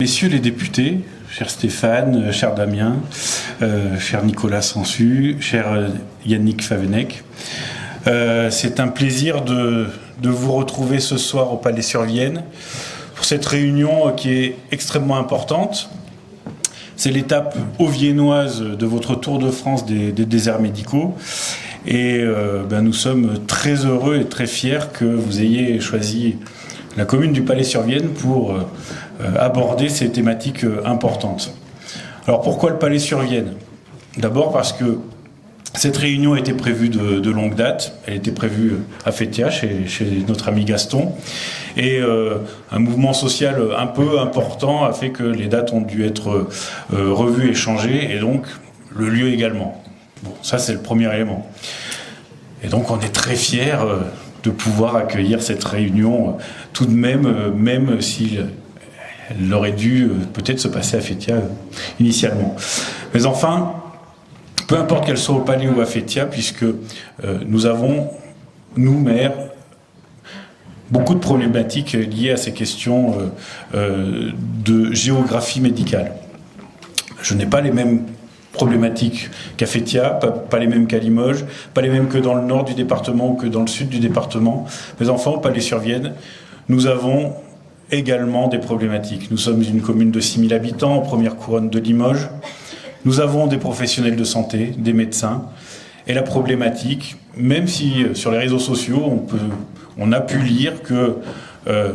Messieurs les députés, cher Stéphane, cher Damien, cher Nicolas Sansu, cher Yannick Favennec, c'est un plaisir de vous retrouver ce soir au Palais-sur-Vienne pour cette réunion qui est extrêmement importante. C'est l'étape haut-viennoise de votre Tour de France des déserts médicaux. Et nous sommes très heureux et très fiers que vous ayez choisi la commune du Palais-sur-Vienne pour aborder ces thématiques importantes. Alors pourquoi le Palais-sur-Vienne? D'abord parce que cette réunion a été prévue de longue date. Elle était prévue à Fétia, chez notre ami Gaston. Et un mouvement social un peu important a fait que les dates ont dû être revues et changées, et donc le lieu également. Bon, ça c'est le premier élément. Et donc on est très fiers de pouvoir accueillir cette réunion tout de même, même si elle aurait dû peut-être se passer à Fétia initialement. Mais enfin, peu importe qu'elle soit au Palais ou à Fétia, puisque nous avons, nous, maires, beaucoup de problématiques liées à ces questions de géographie médicale. Je n'ai pas les mêmes problématiques qu'à Fétia, pas les mêmes qu'à Limoges, pas les mêmes que dans le nord du département ou que dans le sud du département. Mais enfin, au Palais-sur-Vienne, nous avons également des problématiques. Nous sommes une commune de 6 000 habitants, en première couronne de Limoges. Nous avons des professionnels de santé, des médecins. Et la problématique, même si sur les réseaux sociaux, on a pu lire que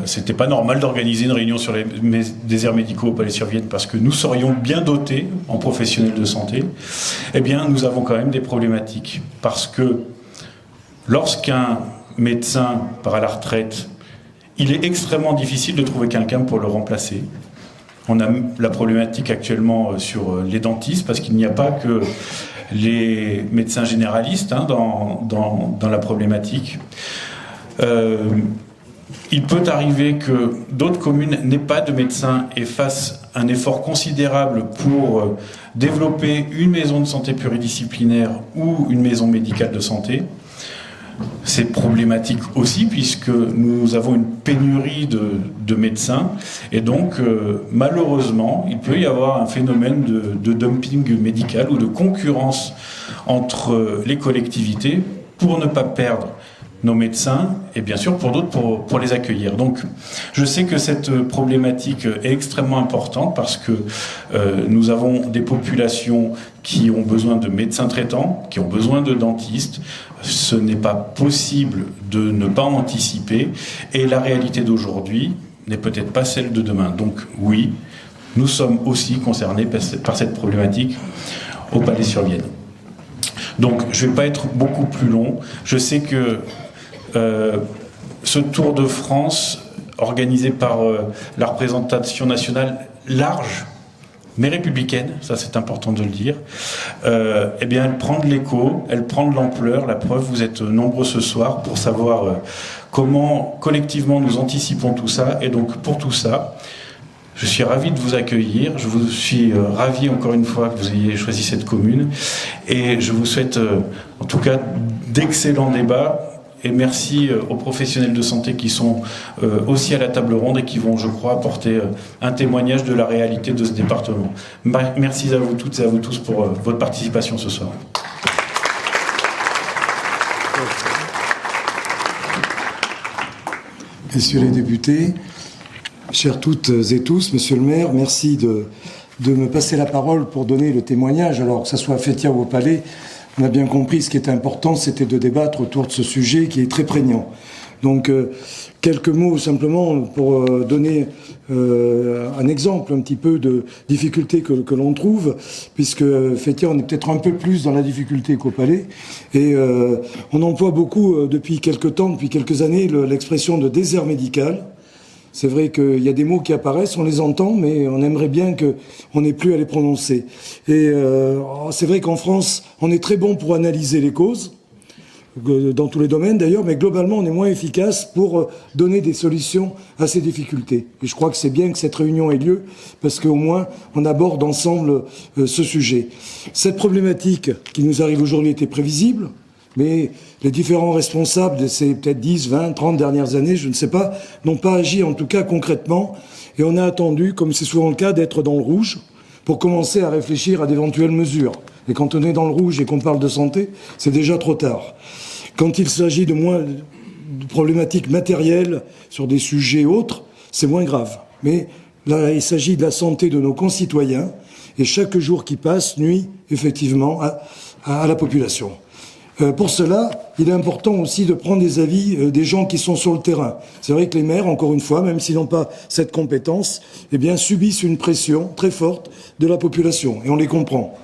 c'était pas normal d'organiser une réunion sur les déserts médicaux au Palais-sur-Vienne parce que nous serions bien dotés en professionnels de santé, eh bien nous avons quand même des problématiques. Parce que lorsqu'un médecin part à la retraite, il est extrêmement difficile de trouver quelqu'un pour le remplacer. On a la problématique actuellement sur les dentistes parce qu'il n'y a pas que les médecins généralistes dans la problématique. Il peut arriver que d'autres communes n'aient pas de médecins et fassent un effort considérable pour développer une maison de santé pluridisciplinaire ou une maison médicale de santé. C'est problématique aussi puisque nous avons une pénurie de médecins et donc malheureusement il peut y avoir un phénomène de dumping médical ou de concurrence entre les collectivités pour ne pas perdre nos médecins et bien sûr pour d'autres pour les accueillir. Donc je sais que cette problématique est extrêmement importante parce que nous avons des populations qui ont besoin de médecins traitants, qui ont besoin de dentistes. Ce n'est pas possible de ne pas anticiper et la réalité d'aujourd'hui n'est peut-être pas celle de demain. Donc oui, nous sommes aussi concernés par cette problématique au Palais-sur-Vienne. Donc je ne vais pas être beaucoup plus long. Je sais que ce Tour de France, organisé par la représentation nationale large, mais républicaine, ça c'est important de le dire, eh bien elle prend de l'écho, elle prend de l'ampleur. La preuve, vous êtes nombreux ce soir pour savoir comment collectivement nous anticipons tout ça. Et donc pour tout ça, je suis ravi de vous accueillir, je vous suis ravi encore une fois que vous ayez choisi cette commune et je vous souhaite en tout cas d'excellents débats. Et merci aux professionnels de santé qui sont aussi à la table ronde et qui vont, je crois, apporter un témoignage de la réalité de ce département. Merci à vous toutes et à vous tous pour votre participation ce soir. Messieurs les députés, chers toutes et tous, monsieur le maire, merci de me passer la parole pour donner le témoignage. Alors que ça soit à Fétia ou au Palais, on a bien compris, ce qui était important, c'était de débattre autour de ce sujet qui est très prégnant. Donc, quelques mots simplement pour donner un exemple un petit peu de difficulté que l'on trouve, puisque Fétia, on est peut-être un peu plus dans la difficulté qu'au Palais. Et on emploie beaucoup, depuis quelques temps, depuis quelques années, l'expression de désert médical. C'est vrai qu'il y a des mots qui apparaissent, on les entend, mais on aimerait bien qu'on n'ait plus à les prononcer. Et c'est vrai qu'en France, on est très bon pour analyser les causes, dans tous les domaines d'ailleurs, mais globalement, on est moins efficace pour donner des solutions à ces difficultés. Et je crois que c'est bien que cette réunion ait lieu, parce qu'au moins, on aborde ensemble ce sujet. Cette problématique qui nous arrive aujourd'hui était prévisible. Mais les différents responsables de ces peut-être 10, 20, 30 dernières années, je ne sais pas, n'ont pas agi en tout cas concrètement. et on a attendu, comme c'est souvent le cas, d'être dans le rouge pour commencer à réfléchir à d'éventuelles mesures. Et quand on est dans le rouge et qu'on parle de santé, c'est déjà trop tard. Quand il s'agit de moins de problématiques matérielles sur des sujets autres, c'est moins grave. Mais là, il s'agit de la santé de nos concitoyens, et chaque jour qui passe nuit effectivement à la population. Pour cela, il est important aussi de prendre des avis des gens qui sont sur le terrain. C'est vrai que les maires, encore une fois, même s'ils n'ont pas cette compétence, eh bien, subissent une pression très forte de la population, et on les comprend.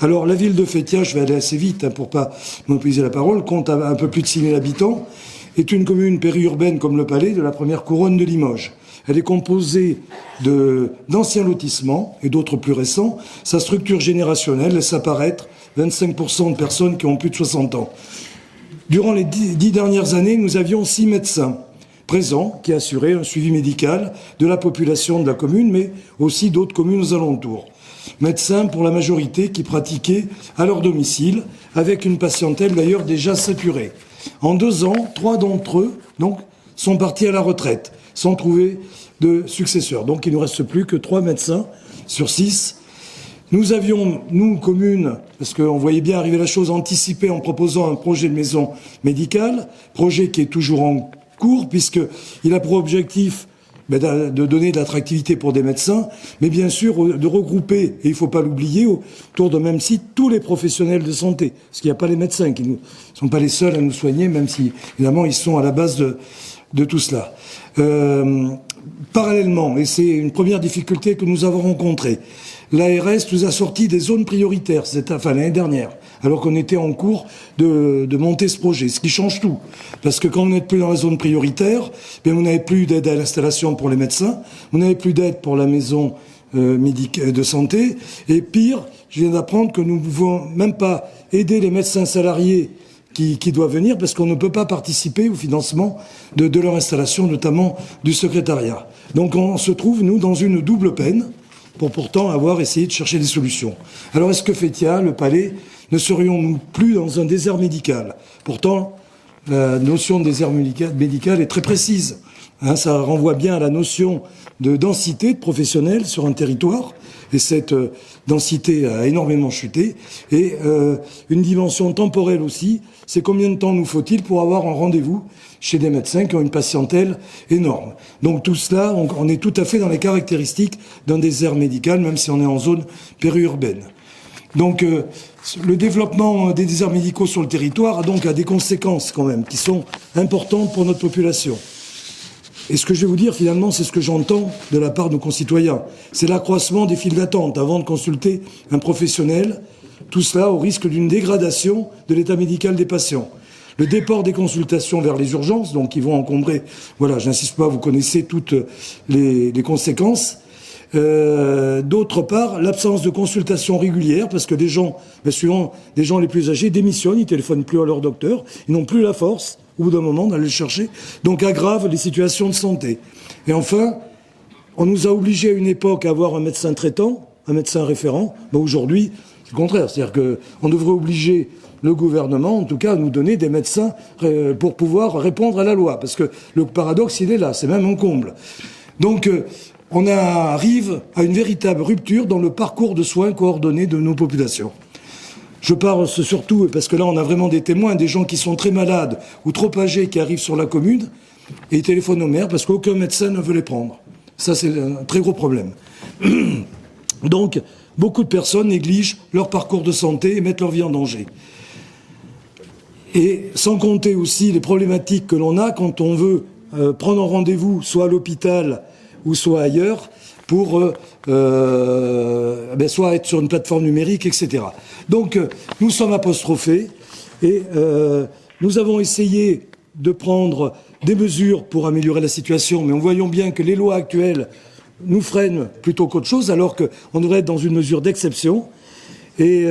Alors, la ville de Feytiat, je vais aller assez vite pour pas monopoliser la parole, compte un peu plus de 6 000 habitants, est une commune périurbaine comme le Palais de la première couronne de Limoges. Elle est composée d'anciens lotissements et d'autres plus récents. Sa structure générationnelle laisse apparaître 25% de personnes qui ont plus de 60 ans. Durant les 10 dernières années, nous avions 6 médecins présents qui assuraient un suivi médical de la population de la commune, mais aussi d'autres communes aux alentours. Médecins pour la majorité qui pratiquaient à leur domicile, avec une patientèle d'ailleurs déjà saturée. En 2 ans, 3 d'entre eux donc, sont partis à la retraite, sans trouver de successeur. Donc il ne nous reste plus que 3 médecins sur 6. Nous avions, nous, commune, parce qu'on voyait bien arriver la chose, anticipée en proposant un projet de maison médicale, projet qui est toujours en cours, puisqu'il a pour objectif de donner de l'attractivité pour des médecins, mais bien sûr de regrouper, et il ne faut pas l'oublier, autour d'un même site, tous les professionnels de santé. Parce qu'il n'y a pas les médecins qui ne sont pas les seuls à nous soigner, même si, évidemment, ils sont à la base de tout cela. Parallèlement, et c'est une première difficulté que nous avons rencontrée, l'ARS nous a sorti des zones prioritaires, l'année dernière, alors qu'on était en cours de monter ce projet, ce qui change tout. Parce que quand on n'est plus dans la zone prioritaire, bien, vous n'avez plus d'aide à l'installation pour les médecins, vous n'avez plus d'aide pour la maison de santé, et pire, je viens d'apprendre que nous ne pouvons même pas aider les médecins salariés qui doivent venir, parce qu'on ne peut pas participer au financement de leur installation, notamment du secrétariat. Donc on se trouve, nous, dans une double peine, pour pourtant avoir essayé de chercher des solutions. Alors est-ce que Feytiat, le Palais, ne serions-nous plus dans un désert médical? Pourtant, la notion de désert médical est très précise. Ça renvoie bien à la notion de densité de professionnels sur un territoire, et cette densité a énormément chuté, et une dimension temporelle aussi, c'est combien de temps nous faut-il pour avoir un rendez-vous chez des médecins qui ont une patientèle énorme. Donc tout cela, on est tout à fait dans les caractéristiques d'un désert médical, même si on est en zone périurbaine. Donc le développement des déserts médicaux sur le territoire a des conséquences quand même, qui sont importantes pour notre population. Et ce que je vais vous dire, finalement, c'est ce que j'entends de la part de nos concitoyens. C'est l'accroissement des files d'attente avant de consulter un professionnel. Tout cela au risque d'une dégradation de l'état médical des patients. Le déport des consultations vers les urgences, donc qui vont encombrer, voilà, j'insiste pas, vous connaissez toutes les conséquences. D'autre part, l'absence de consultation régulière, parce que des gens, souvent des gens les plus âgés démissionnent, ils téléphonent plus à leur docteur, ils n'ont plus la force, au bout d'un moment, d'aller le chercher, donc aggrave les situations de santé. Et enfin, on nous a obligés à une époque à avoir un médecin traitant, un médecin référent. Aujourd'hui, c'est le contraire, c'est-à-dire qu'on devrait obliger le gouvernement, en tout cas, à nous donner des médecins pour pouvoir répondre à la loi, parce que le paradoxe, il est là, c'est même un comble. Donc, on arrive à une véritable rupture dans le parcours de soins coordonnés de nos populations. Je parle surtout parce que là, on a vraiment des témoins, des gens qui sont très malades ou trop âgés qui arrivent sur la commune et ils téléphonent au maire parce qu'aucun médecin ne veut les prendre. Ça, c'est un très gros problème. Donc, beaucoup de personnes négligent leur parcours de santé et mettent leur vie en danger. Et sans compter aussi les problématiques que l'on a quand on veut prendre un rendez-vous, soit à l'hôpital ou soit ailleurs, pour soit être sur une plateforme numérique, etc. Donc, nous sommes apostrophés et nous avons essayé de prendre des mesures pour améliorer la situation, mais en voyant bien que les lois actuelles nous freinent plutôt qu'autre chose, alors qu'on devrait être dans une mesure d'exception. Et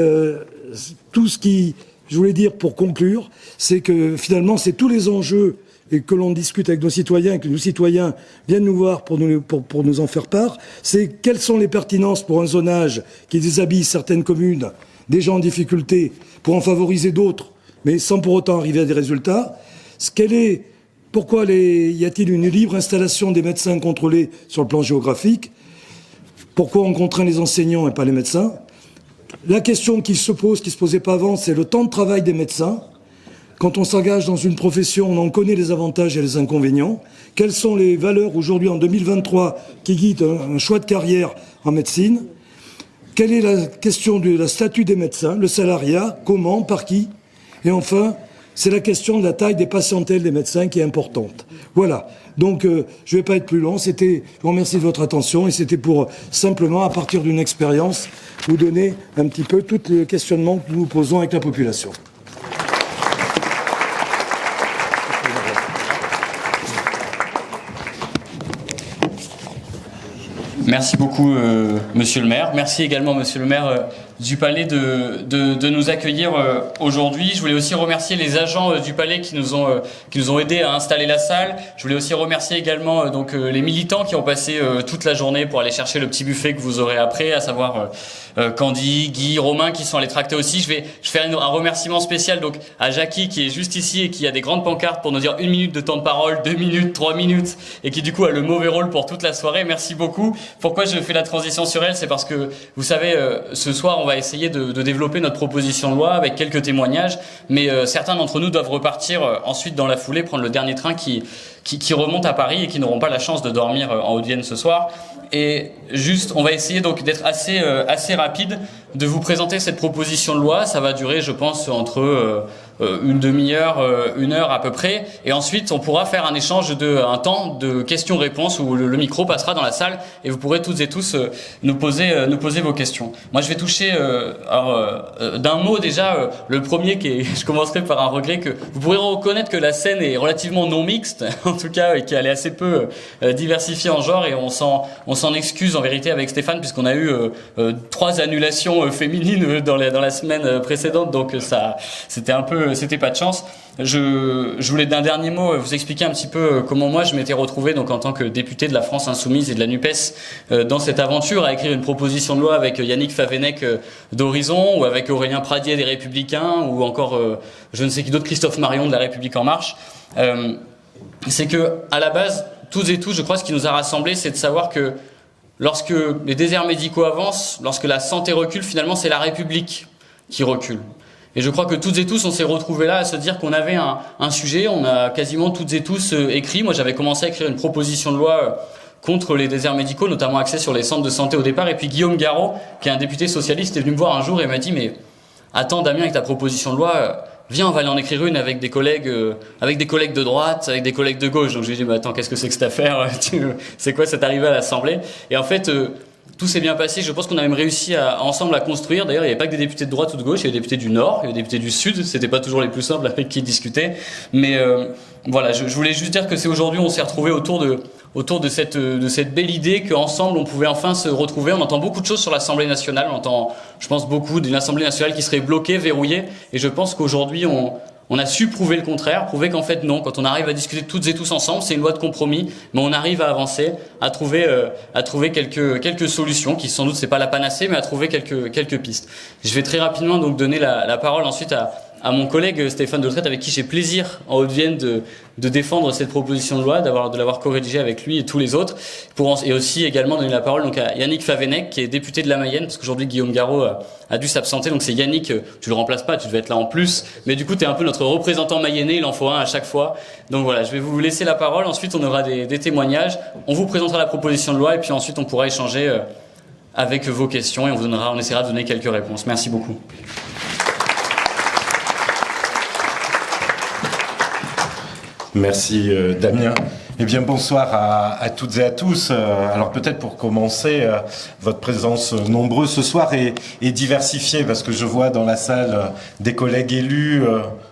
tout ce qui, je voulais dire pour conclure, c'est que finalement, c'est tous les enjeux et que l'on discute avec nos citoyens, que nos citoyens viennent nous voir pour nous en faire part, c'est quelles sont les pertinences pour un zonage qui déshabille certaines communes, des gens en difficulté, pour en favoriser d'autres, mais sans pour autant arriver à des résultats. Quelle est Pourquoi y a-t-il une libre installation des médecins contrôlés sur le plan géographique? Pourquoi on contraint les enseignants et pas les médecins? La question qui se pose, qui se posait pas avant, c'est le temps de travail des médecins. Quand on s'engage dans une profession, on en connaît les avantages et les inconvénients. Quelles sont les valeurs aujourd'hui en 2023 qui guident un choix de carrière en médecine? Quelle est la question de la statut des médecins, le salariat, comment, par qui? Et enfin, c'est la question de la taille des patientèles des médecins qui est importante. Voilà. Donc, je ne vais pas être plus long. Je vous remercie de votre attention et c'était pour simplement, à partir d'une expérience, vous donner un petit peu tous les questionnements que nous nous posons avec la population. Merci beaucoup, Monsieur le maire. Merci également, Monsieur le maire du Palais, de nous accueillir aujourd'hui. Je voulais aussi remercier les agents du Palais qui nous ont aidés à installer la salle. Je voulais aussi remercier également les militants qui ont passé toute la journée pour aller chercher le petit buffet que vous aurez après, à savoir Candy, Guy, Romain qui sont allés tracter aussi. Je vais faire un remerciement spécial donc à Jackie qui est juste ici et qui a des grandes pancartes pour nous dire 1 minute de temps de parole, 2 minutes, 3 minutes et qui du coup a le mauvais rôle pour toute la soirée. Merci beaucoup. Pourquoi je fais la transition sur elle? C'est parce que vous savez, ce soir on va essayer de développer notre proposition de loi avec quelques témoignages, mais certains d'entre nous doivent repartir ensuite dans la foulée, prendre le dernier train qui remonte à Paris et qui n'auront pas la chance de dormir en Haute-Vienne ce soir. Et juste, on va essayer donc d'être assez rapide, de vous présenter cette proposition de loi. Ça va durer, je pense, entre une demi-heure, 1 heure à peu près. Et ensuite, on pourra faire un échange un temps de questions-réponses où le micro passera dans la salle et vous pourrez toutes et tous nous poser vos questions. Moi, je vais toucher d'un mot déjà. Le premier, je commencerai par un regret que vous pourrez reconnaître que la scène est relativement non mixte, en tout cas, et qu'elle est assez peu diversifiée en genre. Et on s'en excuse en vérité avec Stéphane puisqu'on a eu 3 annulations féminines dans la semaine précédente. Donc ça, c'était pas de chance. Je voulais d'un dernier mot vous expliquer un petit peu comment moi je m'étais retrouvé donc en tant que député de la France Insoumise et de la NUPES dans cette aventure à écrire une proposition de loi avec Yannick Favennec d'Horizon ou avec Aurélien Pradier des Républicains ou encore je ne sais qui d'autre, Christophe Marion de la République En Marche. C'est que à la base, toutes et tous, je crois, ce qui nous a rassemblés, c'est de savoir que lorsque les déserts médicaux avancent, lorsque la santé recule, finalement, c'est la République qui recule. Et je crois que toutes et tous, on s'est retrouvés là à se dire qu'on avait un sujet, on a quasiment toutes et tous écrit. Moi, j'avais commencé à écrire une proposition de loi contre les déserts médicaux, notamment axée sur les centres de santé au départ. Et puis Guillaume Garot, qui est un député socialiste, est venu me voir un jour et m'a dit « Mais attends Damien, avec ta proposition de loi, viens, on va aller en écrire une avec des collègues de droite, avec des collègues de gauche. » Donc je lui ai dit « Mais attends, qu'est-ce que c'est que cette affaire? C'est quoi cette arrivée à l'Assemblée ?» Et en fait, tout s'est bien passé. Je pense qu'on a même réussi ensemble à construire. D'ailleurs, il n'y avait pas que des députés de droite ou de gauche. Il y avait des députés du Nord, il y avait des députés du Sud. C'était pas toujours les plus simples avec qui discuter. Mais voilà, je voulais juste dire que c'est aujourd'hui on s'est retrouvés autour de cette belle idée qu'ensemble on pouvait enfin se retrouver. On entend beaucoup de choses sur l'Assemblée nationale. On entend, je pense, beaucoup d'une Assemblée nationale qui serait bloquée, verrouillée. Et je pense qu'aujourd'hui on a su prouver le contraire, prouver qu'en fait non, quand on arrive à discuter toutes et tous ensemble, c'est une loi de compromis, mais on arrive à avancer, à trouver quelques solutions, qui sans doute c'est pas la panacée, mais à trouver quelques pistes. Je vais très rapidement donc donner la parole ensuite à mon collègue Stéphane Deltrette, avec qui j'ai plaisir en Haute-Vienne de défendre cette proposition de loi, de l'avoir co-rédigée avec lui et tous les autres, et aussi également donner la parole donc à Yannick Favennec, qui est député de la Mayenne, parce qu'aujourd'hui Guillaume Garot a dû s'absenter, donc c'est Yannick, tu le remplaces pas, tu devais être là en plus, mais du coup t'es un peu notre représentant mayennais, il en faut un à chaque fois. Donc voilà, je vais vous laisser la parole, ensuite on aura des témoignages, on vous présentera la proposition de loi, et puis ensuite on pourra échanger avec vos questions, et on essaiera de donner quelques réponses. Merci beaucoup. Merci Damien. Eh bien bonsoir à toutes et à tous. Alors peut-être pour commencer, votre présence nombreuse ce soir est diversifiée parce que je vois dans la salle des collègues élus,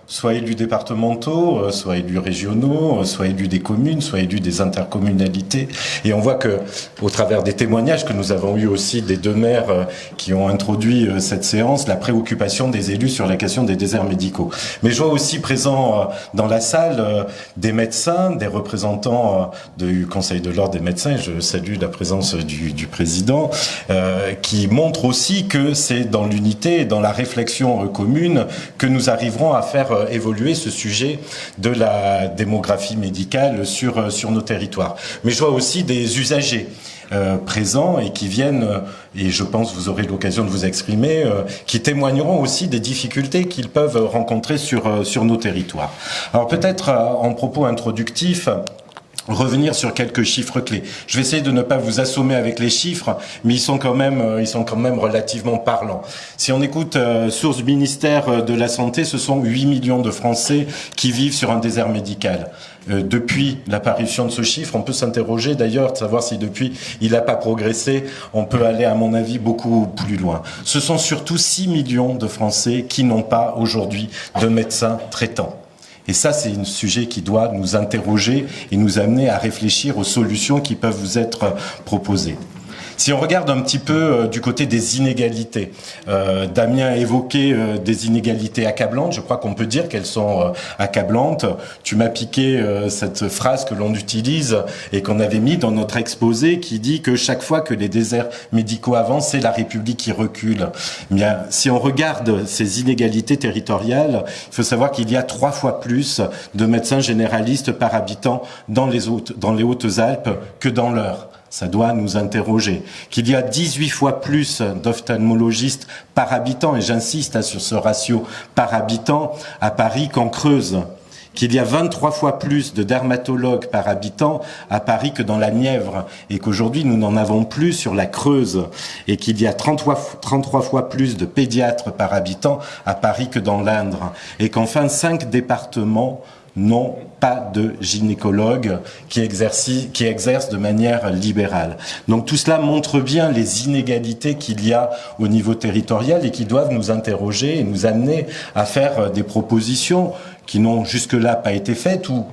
soit élus départementaux, soit élus régionaux, soit élus des communes, soit élus des intercommunalités. Et on voit que, au travers des témoignages que nous avons eus aussi des 2 maires qui ont introduit cette séance, la préoccupation des élus sur la question des déserts médicaux. Mais je vois aussi présent dans la salle des médecins, des représentants du Conseil de l'ordre des médecins. Je salue la présence du président, qui montre aussi que c'est dans l'unité et dans la réflexion commune que nous arriverons à faire faire évoluer ce sujet de la démographie médicale sur nos territoires. Mais je vois aussi des usagers présents et qui viennent, et je pense vous aurez l'occasion de vous exprimer, qui témoigneront aussi des difficultés qu'ils peuvent rencontrer sur nos territoires. Alors peut-être en propos introductif, revenir sur quelques chiffres clés. Je vais essayer de ne pas vous assommer avec les chiffres, mais ils sont quand même relativement parlants. Si on écoute source du ministère de la Santé, ce sont 8 millions de Français qui vivent sur un désert médical. Depuis l'apparition de ce chiffre, on peut s'interroger d'ailleurs de savoir si depuis il n'a pas progressé. On peut aller, à mon avis, beaucoup plus loin. Ce sont surtout 6 millions de Français qui n'ont pas aujourd'hui de médecin traitant. Et ça, c'est un sujet qui doit nous interroger et nous amener à réfléchir aux solutions qui peuvent vous être proposées. Si on regarde un petit peu du côté des inégalités, Damien a évoqué des inégalités accablantes. Je crois qu'on peut dire qu'elles sont accablantes. Tu m'as piqué cette phrase que l'on utilise et qu'on avait mis dans notre exposé qui dit que chaque fois que les déserts médicaux avancent, c'est la République qui recule. Bien, si on regarde ces inégalités territoriales, il faut savoir qu'il y a 3 fois plus de médecins généralistes par habitant dans les Hautes-Alpes que dans l'Eure. Ça doit nous interroger. Qu'il y a 18 fois plus d'ophtalmologistes par habitant, et j'insiste sur ce ratio par habitant, à Paris qu'en Creuse. Qu'il y a 23 fois plus de dermatologues par habitant à Paris que dans la Nièvre, et qu'aujourd'hui nous n'en avons plus sur la Creuse, et qu'il y a 33 fois plus de pédiatres par habitant à Paris que dans l'Indre, et qu'enfin 5 départements n'ont pas de gynécologue qui exerce de manière libérale. Donc tout cela montre bien les inégalités qu'il y a au niveau territorial et qui doivent nous interroger et nous amener à faire des propositions qui n'ont jusque-là pas été faites où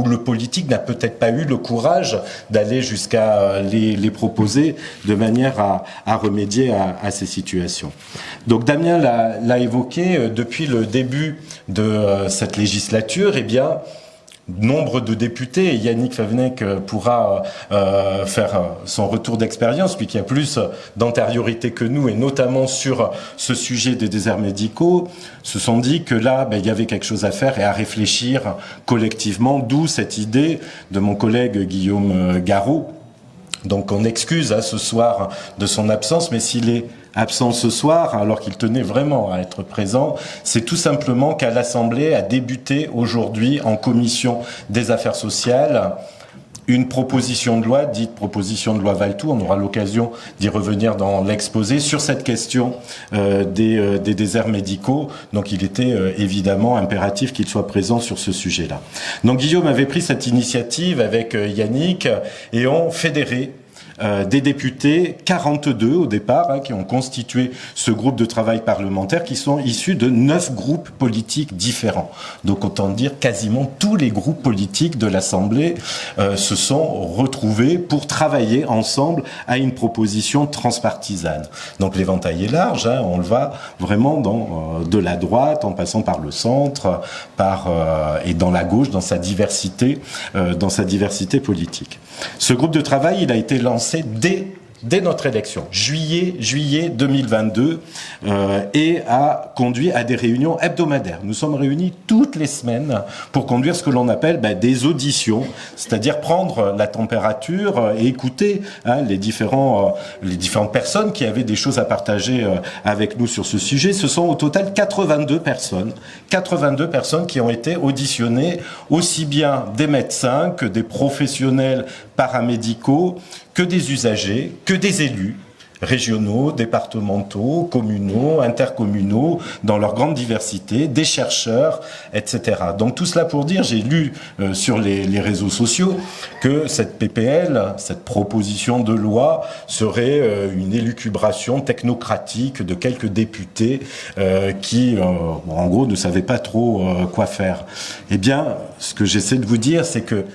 le politique n'a peut-être pas eu le courage d'aller jusqu'à les proposer de manière à remédier à ces situations. Donc Damien l'a évoqué, depuis le début de cette législature, eh bien, nombre de députés, et Yannick Favennec pourra faire son retour d'expérience, lui qui a plus d'antériorité que nous, et notamment sur ce sujet des déserts médicaux, se sont dit que là, il y avait quelque chose à faire et à réfléchir collectivement, d'où cette idée de mon collègue Guillaume Garot. Donc on excuse ce soir de son absence, mais s'il est absent ce soir, alors qu'il tenait vraiment à être présent, c'est tout simplement qu'à l'Assemblée a débuté aujourd'hui en commission des affaires sociales une proposition de loi, dite proposition de loi Valletoux, on aura l'occasion d'y revenir dans l'exposé, sur cette question des déserts médicaux. Donc il était évidemment impératif qu'il soit présent sur ce sujet-là. Donc Guillaume avait pris cette initiative avec Yannick et ont fédéré des députés, 42 au départ, qui ont constitué ce groupe de travail parlementaire, qui sont issus de 9 groupes politiques différents. Donc autant dire quasiment tous les groupes politiques de l'Assemblée se sont retrouvés pour travailler ensemble à une proposition transpartisane. Donc l'éventail est large, on le voit vraiment de la droite, en passant par le centre, et dans la gauche, dans sa diversité politique. Ce groupe de travail, il a été lancé dès notre élection, juillet 2022, et a conduit à des réunions hebdomadaires. Nous sommes réunis toutes les semaines pour conduire ce que l'on appelle des auditions, c'est-à-dire prendre la température et écouter les différentes personnes qui avaient des choses à partager avec nous sur ce sujet. Ce sont au total 82 personnes qui ont été auditionnées, aussi bien des médecins que des professionnels paramédicaux, que des usagers, que des élus régionaux, départementaux, communaux, intercommunaux, dans leur grande diversité, des chercheurs, etc. Donc tout cela pour dire, j'ai lu sur les réseaux sociaux que cette PPL, cette proposition de loi, serait une élucubration technocratique de quelques députés qui, en gros, ne savaient pas trop quoi faire. Eh bien, ce que j'essaie de vous dire, c'est que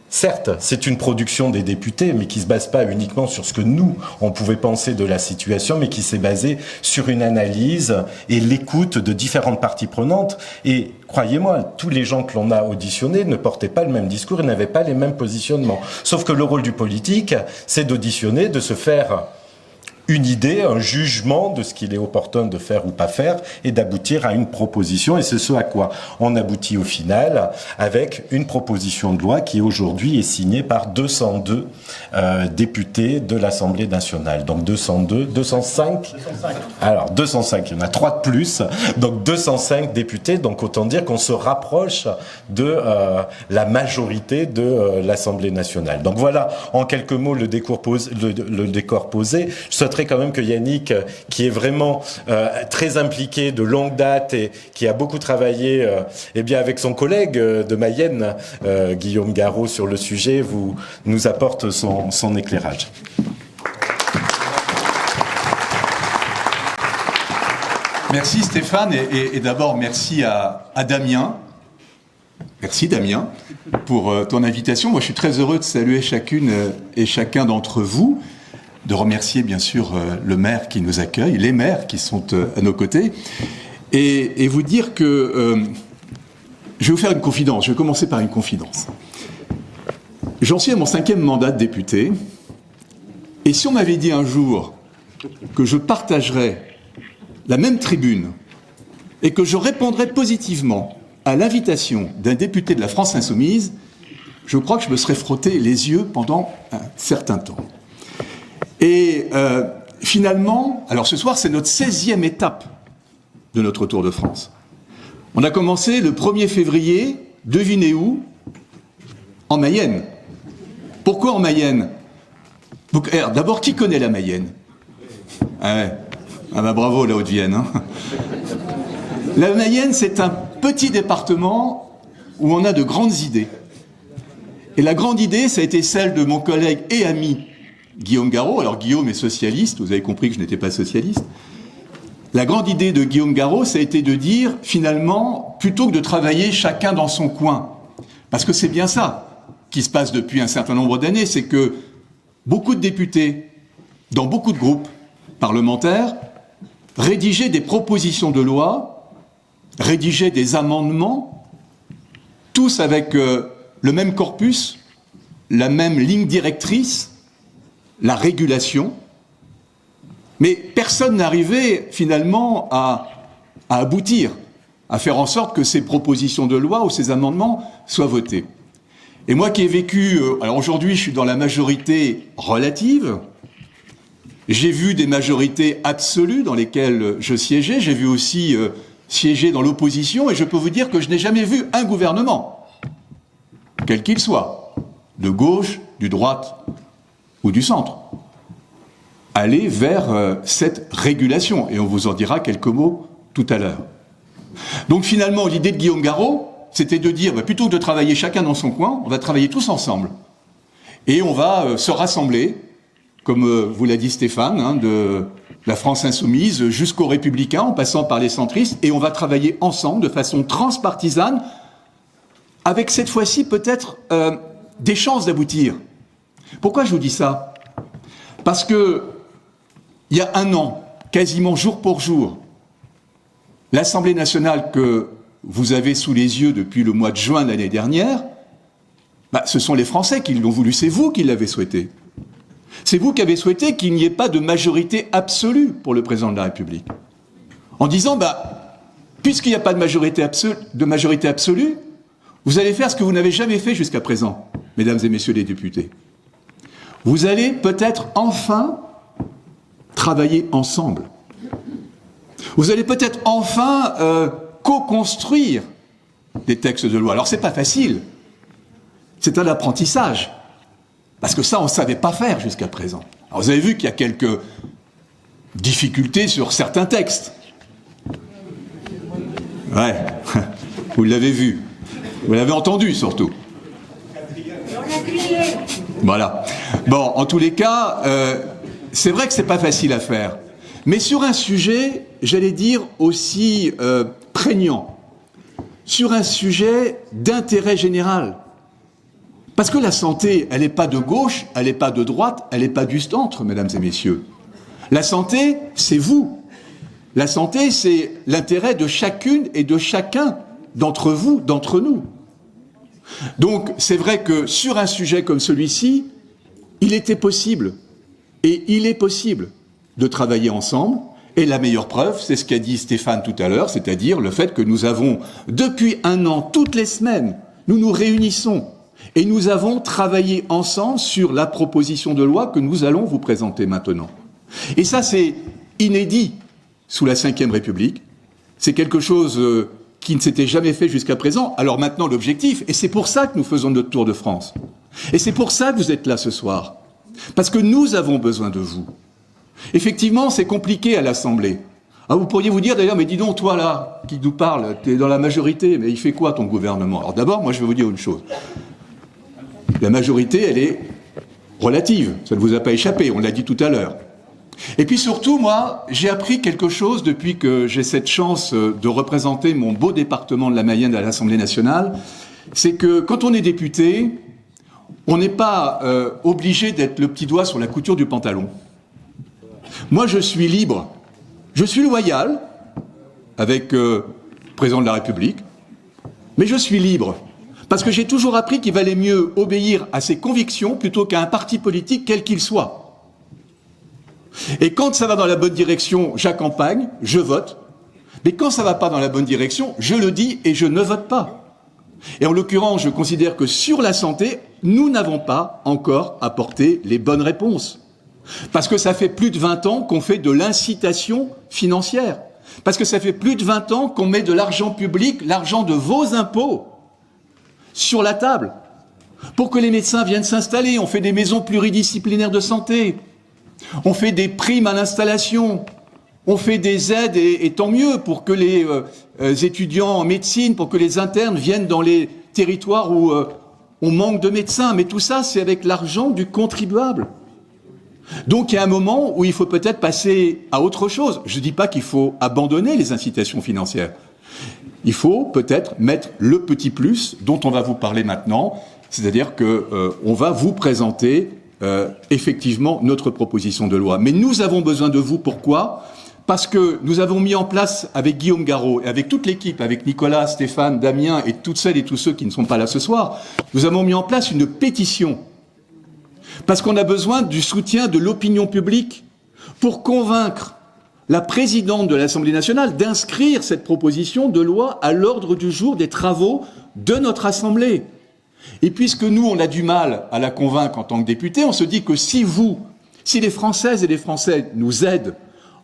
certes, c'est une production des députés, mais qui ne se base pas uniquement sur ce que nous, on pouvait penser de la situation, mais qui s'est basée sur une analyse et l'écoute de différentes parties prenantes. Et croyez-moi, tous les gens que l'on a auditionnés ne portaient pas le même discours et n'avaient pas les mêmes positionnements. Sauf que le rôle du politique, c'est d'auditionner, de se faire une idée, un jugement de ce qu'il est opportun de faire ou pas faire et d'aboutir à une proposition. Et c'est ce à quoi on aboutit au final avec une proposition de loi qui aujourd'hui est signée par 202 députés de l'Assemblée nationale. Donc 202, 205 Alors 205, il y en a 3 de plus, donc 205 députés. Donc autant dire qu'on se rapproche de la majorité de l'Assemblée nationale. Donc voilà, en quelques mots, le décor posé. Je souhaiterais quand même que Yannick, qui est vraiment très impliqué de longue date et qui a beaucoup travaillé eh bien avec son collègue de Mayenne, Guillaume Garot, sur le sujet, nous apporte son éclairage. Merci Stéphane, et d'abord merci à Damien. Merci Damien pour ton invitation. Moi je suis très heureux de saluer chacune et chacun d'entre vous, de remercier bien sûr le maire qui nous accueille, les maires qui sont à nos côtés, et vous dire que je vais vous faire une confidence. Je vais commencer par une confidence. J'en suis à mon 5e mandat de député, et si on m'avait dit un jour que je partagerais la même tribune et que je répondrais positivement à l'invitation d'un député de la France Insoumise, je crois que je me serais frotté les yeux pendant un certain temps. Et finalement, alors ce soir, c'est notre 16e étape de notre Tour de France. On a commencé le 1er février, devinez où? En Mayenne. Pourquoi en Mayenne? D'abord, qui connaît la Mayenne? Ah ouais. Ah bah bravo la Haute-Vienne. Hein. La Mayenne, c'est un petit département où on a de grandes idées. Et la grande idée, ça a été celle de mon collègue et ami Guillaume Garot. Alors Guillaume est socialiste, vous avez compris que je n'étais pas socialiste. La grande idée de Guillaume Garot, ça a été de dire, finalement, plutôt que de travailler chacun dans son coin, parce que c'est bien ça qui se passe depuis un certain nombre d'années, c'est que beaucoup de députés, dans beaucoup de groupes parlementaires, rédigeaient des propositions de loi, rédigeaient des amendements, tous avec le même corpus, la même ligne directrice, la régulation, mais personne n'arrivait finalement à aboutir, à faire en sorte que ces propositions de loi ou ces amendements soient votés. Et moi qui ai vécu, alors aujourd'hui je suis dans la majorité relative, j'ai vu des majorités absolues dans lesquelles je siégeais, j'ai vu aussi siéger dans l'opposition, et je peux vous dire que je n'ai jamais vu un gouvernement, quel qu'il soit, de gauche, du droite ou du centre, aller vers cette régulation. Et on vous en dira quelques mots tout à l'heure. Donc finalement, l'idée de Guillaume Garot, c'était de dire, plutôt que de travailler chacun dans son coin, on va travailler tous ensemble. Et on va se rassembler, comme vous l'a dit Stéphane, hein, de la France Insoumise jusqu'aux Républicains, en passant par les centristes, et on va travailler ensemble de façon transpartisane, avec cette fois-ci peut-être des chances d'aboutir. Pourquoi je vous dis ça? Parce que il y a un an, quasiment jour pour jour, l'Assemblée nationale que vous avez sous les yeux depuis le mois de juin de l'année dernière, ce sont les Français qui l'ont voulu, c'est vous qui l'avez souhaité. C'est vous qui avez souhaité qu'il n'y ait pas de majorité absolue pour le président de la République. En disant, puisqu'il n'y a pas de majorité absolue, vous allez faire ce que vous n'avez jamais fait jusqu'à présent, mesdames et messieurs les députés. Vous allez peut-être enfin travailler ensemble. Vous allez peut-être enfin co-construire des textes de loi. Alors c'est pas facile, c'est un apprentissage, parce que ça on ne savait pas faire jusqu'à présent. Alors vous avez vu qu'il y a quelques difficultés sur certains textes. Ouais, vous l'avez vu, vous l'avez entendu surtout. Voilà. Bon, en tous les cas, c'est vrai que c'est pas facile à faire, mais sur un sujet, j'allais dire aussi prégnant, sur un sujet d'intérêt général. Parce que la santé, elle n'est pas de gauche, elle n'est pas de droite, elle n'est pas du centre, mesdames et messieurs. La santé, c'est vous. La santé, c'est l'intérêt de chacune et de chacun d'entre vous, d'entre nous. Donc, c'est vrai que sur un sujet comme celui-ci, il était possible, et il est possible, de travailler ensemble. Et la meilleure preuve, c'est ce qu'a dit Stéphane tout à l'heure, c'est-à-dire le fait que nous avons, depuis 1 an, toutes les semaines, nous nous réunissons et nous avons travaillé ensemble sur la proposition de loi que nous allons vous présenter maintenant. Et ça, c'est inédit sous la Ve République. C'est quelque chose qui ne s'était jamais fait jusqu'à présent. Alors maintenant, l'objectif, et c'est pour ça que nous faisons notre tour de France, et c'est pour ça que vous êtes là ce soir, parce que nous avons besoin de vous. Effectivement, c'est compliqué à l'Assemblée. Ah, vous pourriez vous dire d'ailleurs, mais dis donc, toi là, qui nous parle, t'es dans la majorité, mais il fait quoi ton gouvernement? Alors d'abord, moi je vais vous dire une chose. La majorité, elle est relative, ça ne vous a pas échappé, on l'a dit tout à l'heure. Et puis surtout, moi, j'ai appris quelque chose depuis que j'ai cette chance de représenter mon beau département de la Mayenne à l'Assemblée nationale, c'est que quand on est député, on n'est pas obligé d'être le petit doigt sur la couture du pantalon. Moi, je suis libre, je suis loyal avec le président de la République, mais je suis libre parce que j'ai toujours appris qu'il valait mieux obéir à ses convictions plutôt qu'à un parti politique quel qu'il soit. Et quand ça va dans la bonne direction, j'accompagne, je vote, mais quand ça ne va pas dans la bonne direction, je le dis et je ne vote pas. Et en l'occurrence, je considère que sur la santé, nous n'avons pas encore apporté les bonnes réponses. Parce que ça fait plus de 20 ans qu'on fait de l'incitation financière. Parce que ça fait plus de 20 ans qu'on met de l'argent public, l'argent de vos impôts, sur la table. Pour que les médecins viennent s'installer, on fait des maisons pluridisciplinaires de santé. On fait des primes à l'installation. On fait des aides, et tant mieux, pour que les étudiants en médecine, pour que les internes viennent dans les territoires où on manque de médecins. Mais tout ça, c'est avec l'argent du contribuable. Donc il y a un moment où il faut peut-être passer à autre chose. Je ne dis pas qu'il faut abandonner les incitations financières. Il faut peut-être mettre le petit plus dont on va vous parler maintenant, c'est-à-dire qu'on va vous présenter effectivement notre proposition de loi. Mais nous avons besoin de vous, pourquoi ? Parce que nous avons mis en place avec Guillaume Garot et avec toute l'équipe, avec Nicolas, Stéphane, Damien et toutes celles et tous ceux qui ne sont pas là ce soir, nous avons mis en place une pétition. Parce qu'on a besoin du soutien de l'opinion publique pour convaincre la présidente de l'Assemblée nationale d'inscrire cette proposition de loi à l'ordre du jour des travaux de notre Assemblée. Et puisque nous, on a du mal à la convaincre en tant que députés, on se dit que si les Françaises et les Français nous aident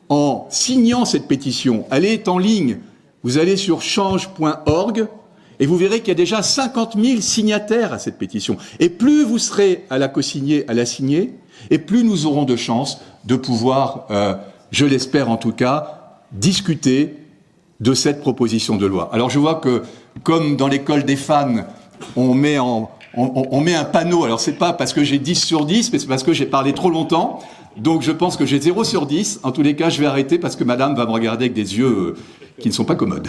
en signant cette pétition, elle est en ligne, vous allez sur change.org, et vous verrez qu'il y a déjà 50 000 signataires à cette pétition. Et plus vous serez à la co-signer, à la signer, et plus nous aurons de chances de pouvoir, je l'espère en tout cas, discuter de cette proposition de loi. Alors je vois que, comme dans l'école des fans, on met un panneau. Alors c'est pas parce que j'ai 10 sur 10, mais c'est parce que j'ai parlé trop longtemps. Donc je pense que j'ai 0 sur 10. En tous les cas, je vais arrêter parce que madame va me regarder avec des yeux qui ne sont pas commodes.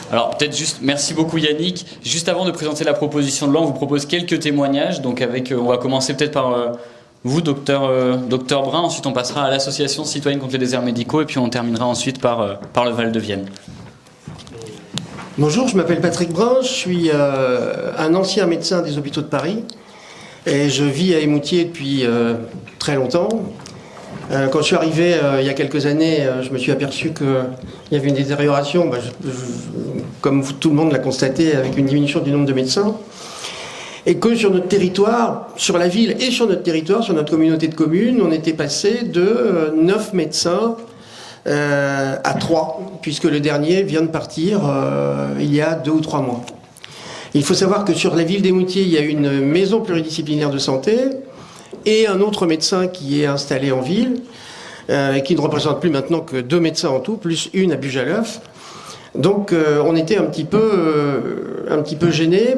Alors peut-être juste, merci beaucoup Yannick. Juste avant de présenter la proposition de loi, on vous propose quelques témoignages. Donc on va commencer peut-être par vous, docteur Brun. Ensuite on passera à l'association citoyenne contre les déserts médicaux et puis on terminera ensuite par le Val de Vienne. Bonjour, je m'appelle Patrick Brun, je suis un ancien médecin des hôpitaux de Paris et je vis à Émoutier depuis très longtemps. Quand je suis arrivé il y a quelques années, je me suis aperçu qu'il y avait une détérioration, comme tout le monde l'a constaté, avec une diminution du nombre de médecins. Et que sur notre territoire, sur la ville et sur notre territoire, sur notre communauté de communes, on était passé de 9 médecins à 3, puisque le dernier vient de partir il y a 2 ou 3 mois. Il faut savoir que sur la ville d'Émoutier, il y a une maison pluridisciplinaire de santé, et un autre médecin qui est installé en ville, et qui ne représente plus maintenant que 2 médecins en tout, plus une à Bujaleuf. Donc on était un petit peu gênés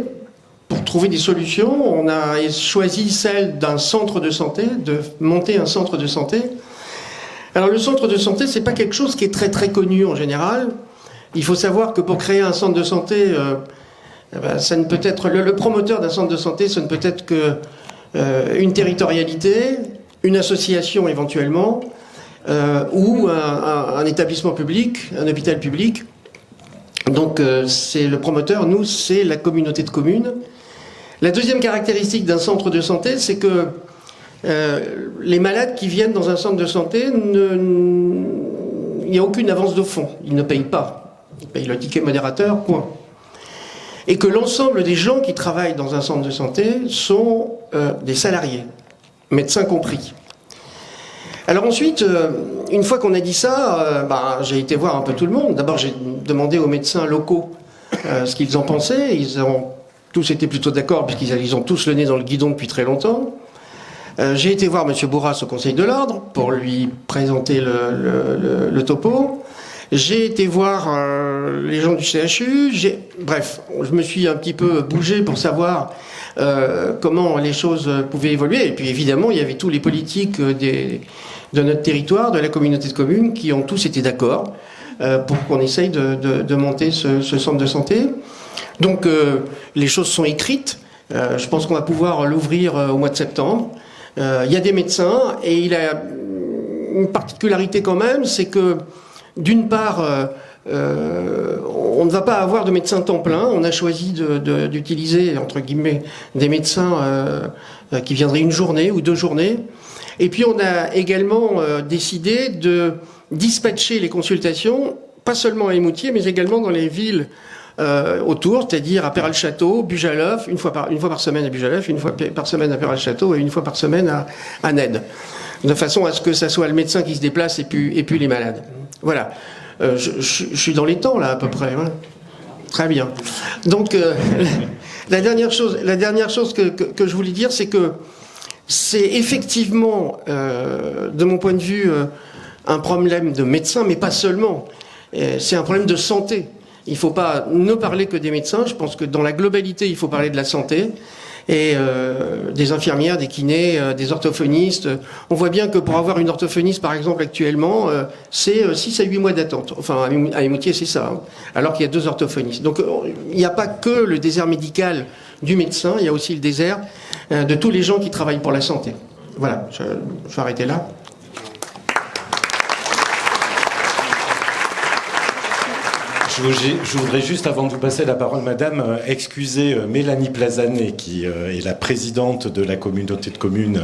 pour trouver des solutions. On a choisi celle d'un centre de santé, de monter un centre de santé. Alors le centre de santé, c'est pas quelque chose qui est très très connu en général. Il faut savoir que pour créer un centre de santé, ça ne peut être le promoteur d'un centre de santé, ce ne peut être que une territorialité, une association éventuellement, ou un établissement public, un hôpital public. Donc c'est le promoteur, nous c'est la communauté de communes. La deuxième caractéristique d'un centre de santé, c'est que les malades qui viennent dans un centre de santé, il n'y a aucune avance de fonds. Ils ne payent pas. Ils payent le ticket modérateur, point. Et que l'ensemble des gens qui travaillent dans un centre de santé sont des salariés, médecins compris. Alors ensuite, une fois qu'on a dit ça, j'ai été voir un peu tout le monde. D'abord, j'ai demandé aux médecins locaux ce qu'ils en pensaient. Ils ont tous été plutôt d'accord, puisqu'ils ont tous le nez dans le guidon depuis très longtemps. J'ai été voir M. Bourras au Conseil de l'Ordre pour lui présenter le topo. J'ai été voir les gens du CHU. Bref, je me suis un petit peu bougé pour savoir comment les choses pouvaient évoluer. Et puis évidemment, il y avait tous les politiques de notre territoire, de la communauté de communes, qui ont tous été d'accord pour qu'on essaye de monter ce centre de santé. Donc les choses sont écrites. Je pense qu'on va pouvoir l'ouvrir au mois de septembre. Il y a des médecins et il a une particularité quand même, c'est que d'une part, on ne va pas avoir de médecins temps plein. On a choisi d'utiliser, entre guillemets, des médecins qui viendraient une journée ou 2 journées. Et puis on a également décidé de dispatcher les consultations, pas seulement à Émoutier, mais également dans les villes autour, c'est-à-dire à Péral-Château, Bujaleuf, une fois par semaine à Bujaleuf, une fois par semaine à Péral-Château et une fois par semaine à Ned. De façon à ce que ça soit le médecin qui se déplace et puis les malades. Voilà. Je suis dans les temps, là, à peu près. Hein. Très bien. Donc, la dernière chose que je voulais dire, c'est que c'est effectivement, de mon point de vue, un problème de médecin, mais pas seulement. C'est un problème de santé. Il ne faut pas ne parler que des médecins. Je pense que dans la globalité, il faut parler de la santé. Et des infirmières, des kinés, des orthophonistes. On voit bien que pour avoir une orthophoniste, par exemple, actuellement, c'est 6 à 8 mois d'attente. Enfin, à Émoutier, c'est ça. Hein. Alors qu'il y a 2 orthophonistes. Donc, il n'y a pas que le désert médical du médecin, il y a aussi le désert de tous les gens qui travaillent pour la santé. Voilà, je vais arrêter là. Je voudrais juste, avant de vous passer la parole, madame, excuser Mélanie Plazanet, qui est la présidente de la communauté de communes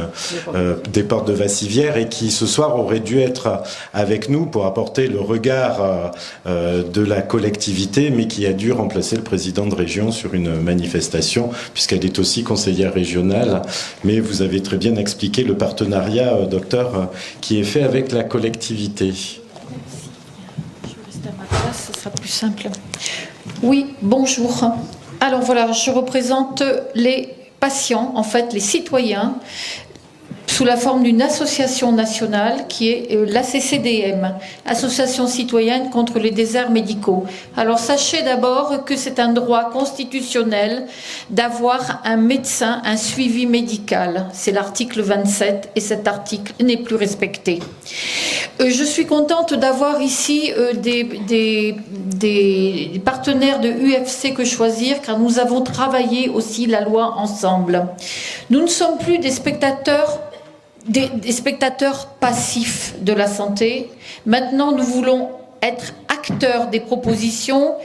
des Portes de Vassivière et qui, ce soir, aurait dû être avec nous pour apporter le regard de la collectivité, mais qui a dû remplacer le président de région sur une manifestation, puisqu'elle est aussi conseillère régionale. Mais vous avez très bien expliqué le partenariat, docteur, qui est fait avec la collectivité. Ce sera plus simple. Oui, bonjour. Alors voilà, je représente les patients, en fait les citoyens, sous la forme d'une association nationale qui est l'ACCDM, Association citoyenne contre les déserts médicaux. Alors sachez d'abord que c'est un droit constitutionnel d'avoir un médecin, un suivi médical. C'est l'article 27 et cet article n'est plus respecté. Je suis contente d'avoir ici des partenaires de UFC Que Choisir, car nous avons travaillé aussi la loi ensemble. Nous ne sommes plus des spectateurs passifs de la santé. Maintenant, nous voulons être acteurs des propositions,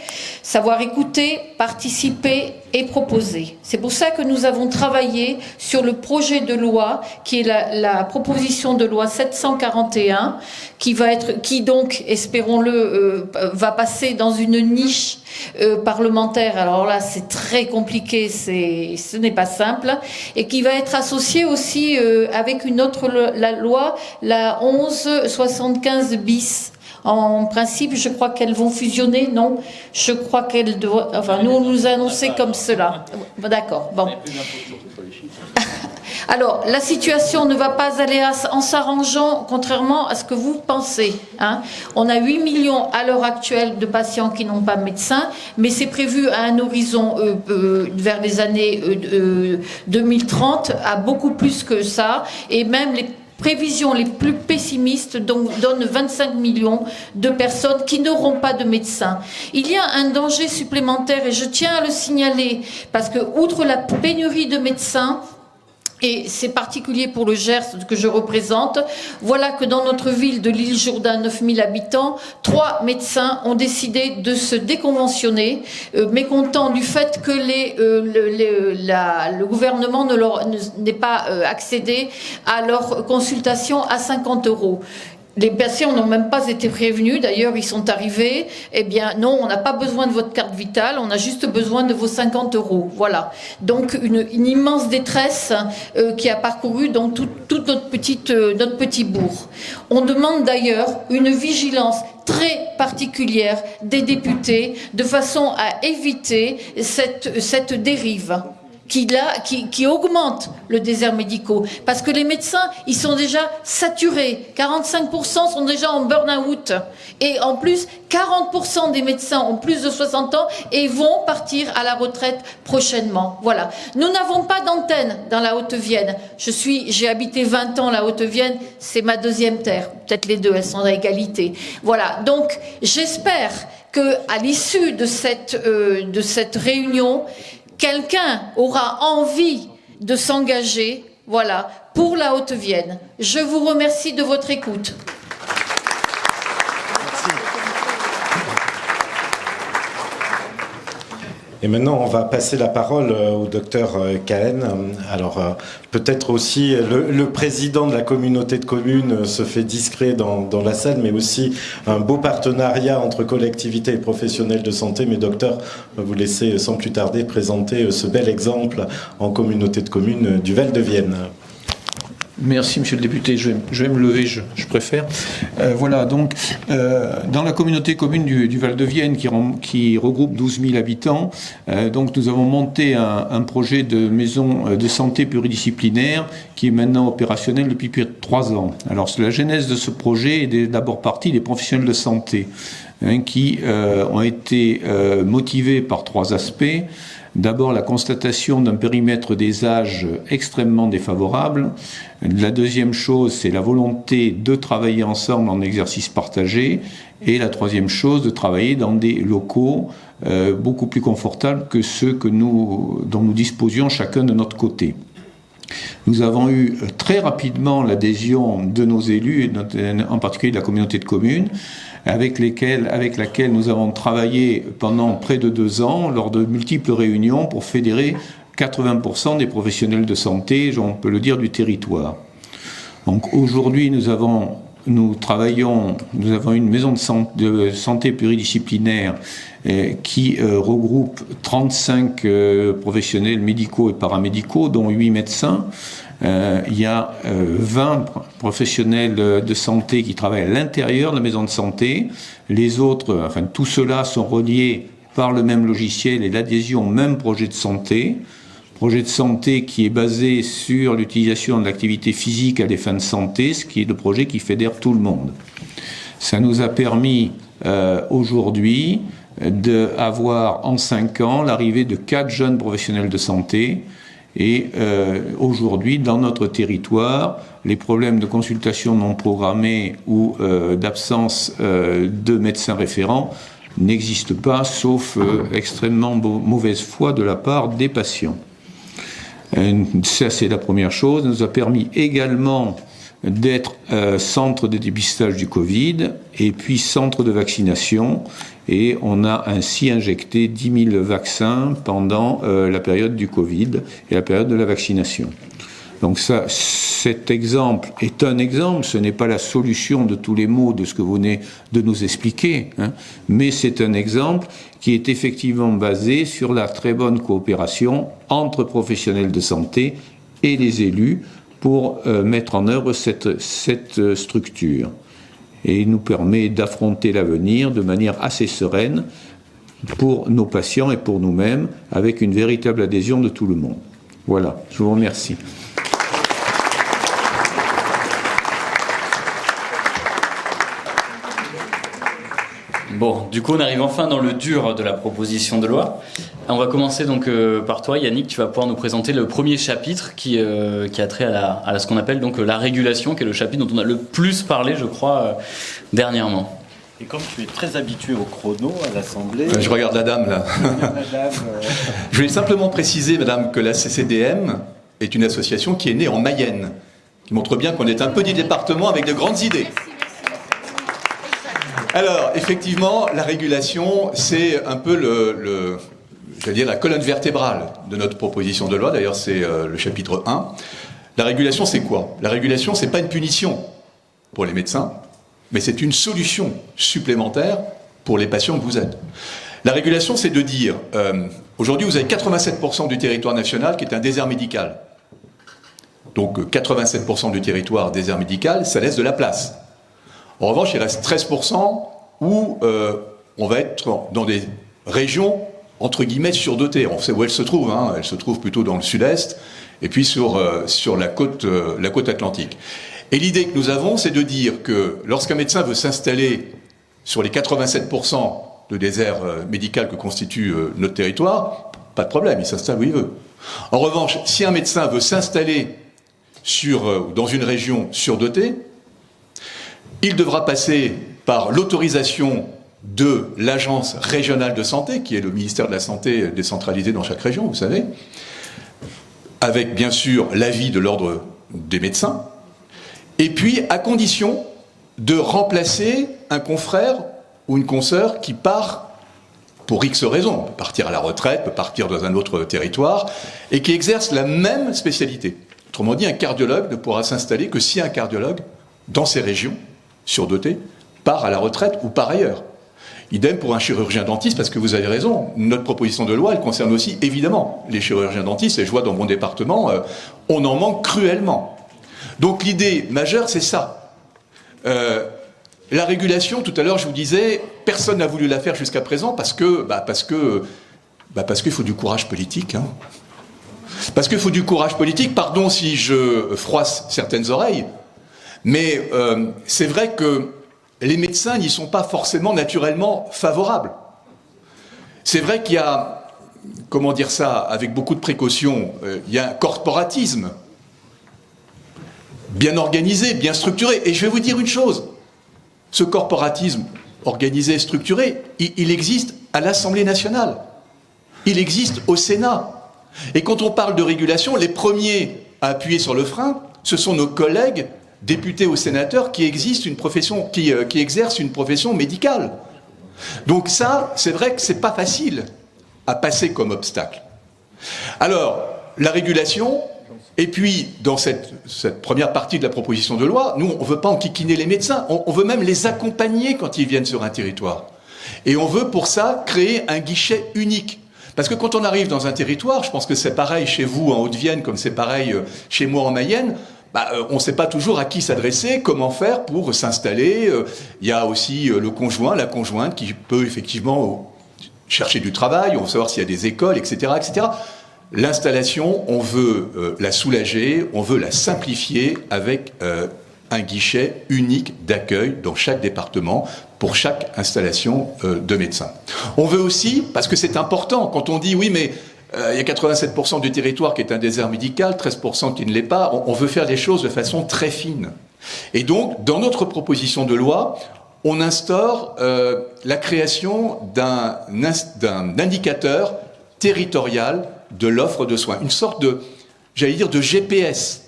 savoir écouter, participer et proposer. C'est pour ça que nous avons travaillé sur le projet de loi qui est la proposition de loi 741 qui donc, espérons-le, va passer dans une niche parlementaire. Alors là, c'est très compliqué, ce n'est pas simple, et qui va être associée aussi avec une autre la loi, la 1175 bis. En principe, je crois qu'elles vont fusionner, non? Je crois qu'elles doivent... Enfin, nous, on nous a annoncé comme cela. D'accord, bon. Alors, la situation ne va pas aller en s'arrangeant, contrairement à ce que vous pensez. Hein. On a 8 millions à l'heure actuelle de patients qui n'ont pas de médecin, mais c'est prévu à un horizon vers les années 2030, à beaucoup plus que ça, et même les prévisions les plus pessimistes donnent 25 millions de personnes qui n'auront pas de médecin. Il y a un danger supplémentaire et je tiens à le signaler parce que, outre la pénurie de médecins, et c'est particulier pour le Gers que je représente, voilà que dans notre ville de l'Île-Jourdain, 9000 habitants, 3 médecins ont décidé de se déconventionner, mécontents du fait que le gouvernement n'ait pas accédé à leur consultation à 50 €. Les patients n'ont même pas été prévenus, d'ailleurs ils sont arrivés, eh bien non, on n'a pas besoin de votre carte vitale, on a juste besoin de vos 50 €. Voilà. Donc une immense détresse qui a parcouru donc toute notre petit bourg. On demande d'ailleurs une vigilance très particulière des députés de façon à éviter cette dérive qui augmente le désert médical. Parce que les médecins, ils sont déjà saturés. 45% sont déjà en burn-out. Et en plus, 40% des médecins ont plus de 60 ans et vont partir à la retraite prochainement. Voilà. Nous n'avons pas d'antenne dans la Haute-Vienne. J'ai habité 20 ans la Haute-Vienne, c'est ma deuxième terre. Peut-être les deux, elles sont à égalité. Voilà. Donc, j'espère que à l'issue de cette réunion, quelqu'un aura envie de s'engager, voilà, pour la Haute-Vienne. Je vous remercie de votre écoute. Et maintenant, on va passer la parole au docteur Cahen. Alors, peut-être aussi, le président de la communauté de communes se fait discret dans la salle, mais aussi un beau partenariat entre collectivités et professionnels de santé. Mais docteur, vous laissez sans plus tarder présenter ce bel exemple en communauté de communes du Val-de-Vienne. Merci, monsieur le député. Je vais me lever, je préfère. Voilà, donc, dans la communauté commune du Val-de-Vienne, qui regroupe 12 000 habitants, donc nous avons monté un projet de maison de santé pluridisciplinaire qui est maintenant opérationnel depuis plus de 3 ans. Alors, la genèse de ce projet est d'abord partie des professionnels de santé, qui ont été motivés par 3 aspects. D'abord, la constatation d'un périmètre des âges extrêmement défavorable. La deuxième chose, c'est la volonté de travailler ensemble en exercice partagé. Et la troisième chose, de travailler dans des locaux beaucoup plus confortables que ceux dont nous disposions chacun de notre côté. Nous avons eu très rapidement l'adhésion de nos élus, et en particulier de la communauté de communes, avec laquelle nous avons travaillé pendant près de 2 ans lors de multiples réunions pour fédérer 80% des professionnels de santé, on peut le dire, du territoire. Donc aujourd'hui, nous avons une maison de santé pluridisciplinaire qui regroupe 35 professionnels médicaux et paramédicaux, dont 8 médecins. Il y a 20 professionnels de santé qui travaillent à l'intérieur de la maison de santé. Les autres, tout cela sont reliés par le même logiciel et l'adhésion au même projet de santé. Projet de santé qui est basé sur l'utilisation de l'activité physique à des fins de santé, ce qui est le projet qui fédère tout le monde. Ça nous a permis aujourd'hui d'avoir en 5 ans l'arrivée de 4 jeunes professionnels de santé. Et aujourd'hui, dans notre territoire, les problèmes de consultation non programmée ou d'absence de médecins référents n'existent pas, sauf extrêmement mauvaise foi de la part des patients. Ça, c'est la première chose. Ça nous a permis également d'être centre de dépistage du Covid et puis centre de vaccination. Et on a ainsi injecté 10 000 vaccins pendant la période du Covid et la période de la vaccination. Donc cet exemple est un exemple, ce n'est pas la solution de tous les maux de ce que vous venez de nous expliquer, mais c'est un exemple qui est effectivement basé sur la très bonne coopération entre professionnels de santé et les élus pour mettre en œuvre cette structure. Et il nous permet d'affronter l'avenir de manière assez sereine pour nos patients et pour nous-mêmes, avec une véritable adhésion de tout le monde. Voilà, je vous remercie. Bon, du coup, on arrive enfin dans le dur de la proposition de loi. On va commencer donc par toi, Yannick. Tu vas pouvoir nous présenter le premier chapitre qui a trait à ce qu'on appelle donc la régulation, qui est le chapitre dont on a le plus parlé, je crois, dernièrement. Et comme tu es très habitué au chrono à l'Assemblée... Je regarde la dame, là. Je voulais simplement préciser, madame, que la CCDM est une association qui est née en Mayenne, qui montre bien qu'on est un petit département avec de grandes idées. Alors, effectivement, la régulation, c'est un peu j'allais dire la colonne vertébrale de notre proposition de loi. D'ailleurs, c'est le chapitre 1. La régulation, c'est quoi? La régulation, c'est pas une punition pour les médecins, mais c'est une solution supplémentaire pour les patients que vous êtes. La régulation, c'est de dire, aujourd'hui, vous avez 87% du territoire national qui est un désert médical. Donc, 87% du territoire désert médical, ça laisse de la place. En revanche, il reste 13% où on va être dans des régions, entre guillemets, surdotées. On sait où elles se trouvent, hein. Elles se trouvent plutôt dans le sud-est, et puis sur la côte atlantique. Et l'idée que nous avons, c'est de dire que lorsqu'un médecin veut s'installer sur les 87% de désert médical que constitue notre territoire, pas de problème, il s'installe où il veut. En revanche, si un médecin veut s'installer dans une région surdotée, il devra passer par l'autorisation de l'agence régionale de santé, qui est le ministère de la Santé décentralisé dans chaque région, vous savez, avec bien sûr l'avis de l'ordre des médecins, et puis à condition de remplacer un confrère ou une consoeur qui part pour X raisons, peut partir à la retraite, peut partir dans un autre territoire, et qui exerce la même spécialité. Autrement dit, un cardiologue ne pourra s'installer que si un cardiologue, dans ces régions surdotées, part à la retraite ou par ailleurs. Idem pour un chirurgien dentiste, parce que vous avez raison, notre proposition de loi, elle concerne aussi évidemment les chirurgiens dentistes, et je vois dans mon département, on en manque cruellement. Donc l'idée majeure, c'est ça. La régulation, tout à l'heure, je vous disais, personne n'a voulu la faire jusqu'à présent parce qu'il faut du courage politique. Hein. Parce qu'il faut du courage politique, pardon si je froisse certaines oreilles, mais c'est vrai que les médecins n'y sont pas forcément naturellement favorables. C'est vrai qu'il y a, comment dire ça, avec beaucoup de précautions, il y a un corporatisme bien organisé, bien structuré. Et je vais vous dire une chose, ce corporatisme organisé et structuré, il existe à l'Assemblée nationale, il existe au Sénat. Et quand on parle de régulation, les premiers à appuyer sur le frein, ce sont nos collègues députés ou sénateurs qui exercent une profession médicale. Donc ça, c'est vrai que c'est pas facile à passer comme obstacle. Alors, la régulation, et puis dans cette première partie de la proposition de loi, nous, on veut pas enquiquiner les médecins, on veut même les accompagner quand ils viennent sur un territoire. Et on veut pour ça créer un guichet unique. Parce que quand on arrive dans un territoire, je pense que c'est pareil chez vous en Haute-Vienne, comme c'est pareil chez moi en Mayenne, on ne sait pas toujours à qui s'adresser, comment faire pour s'installer. Il y a aussi le conjoint, la conjointe qui peut effectivement chercher du travail, on veut savoir s'il y a des écoles, etc., etc. L'installation, on veut la soulager, on veut la simplifier avec un guichet unique d'accueil dans chaque département pour chaque installation de médecins. On veut aussi, parce que c'est important, quand on dit oui mais il y a 87% du territoire qui est un désert médical, 13% qui ne l'est pas, on veut faire les choses de façon très fine. Et donc, dans notre proposition de loi, on instaure la création d'un indicateur territorial de l'offre de soins, une sorte de, j'allais dire, de GPS,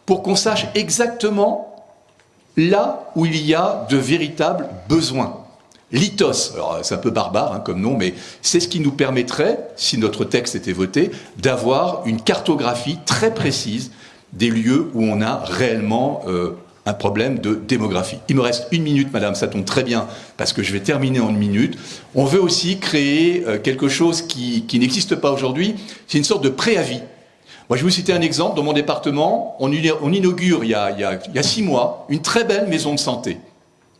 pour qu'on sache exactement là où il y a de véritables besoins. L'ITOS, alors c'est un peu barbare comme nom, mais c'est ce qui nous permettrait, si notre texte était voté, d'avoir une cartographie très précise des lieux où on a réellement un problème de démographie. Il me reste 1 minute, madame, ça tombe très bien, parce que je vais terminer en 1 minute. On veut aussi créer quelque chose qui n'existe pas aujourd'hui, c'est une sorte de préavis. Moi, je vais vous citer un exemple. Dans mon département, on inaugure, il y a 6 mois, une très belle maison de santé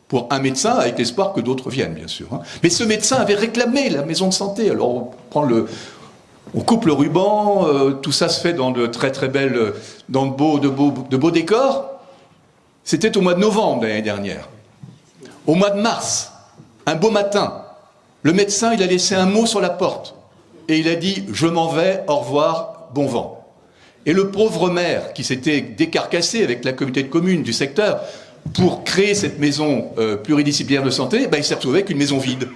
pour un médecin, avec l'espoir que d'autres viennent, bien sûr. Mais ce médecin avait réclamé la maison de santé. Alors, on coupe le ruban, tout ça se fait dans de très très belles, dans de beaux décors. C'était au mois de novembre de l'année dernière. Au mois de mars, un beau matin, le médecin, il a laissé un mot sur la porte. Et il a dit « Je m'en vais, au revoir, bon vent ». Et le pauvre maire, qui s'était décarcassé avec la communauté de communes du secteur pour créer cette maison pluridisciplinaire de santé, il s'est retrouvé avec une maison vide.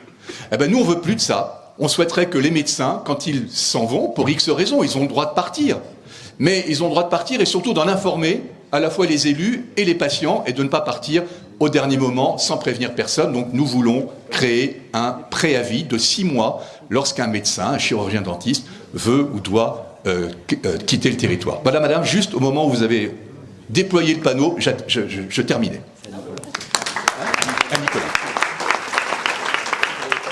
Nous, on veut plus de ça. On souhaiterait que les médecins, quand ils s'en vont, pour X raisons, ils ont le droit de partir. Mais ils ont le droit de partir et surtout d'en informer à la fois les élus et les patients et de ne pas partir au dernier moment sans prévenir personne. Donc nous voulons créer un préavis de 6 mois lorsqu'un médecin, un chirurgien dentiste veut ou doit quitter le territoire. Voilà madame, juste au moment où vous avez déployé le panneau, je terminais.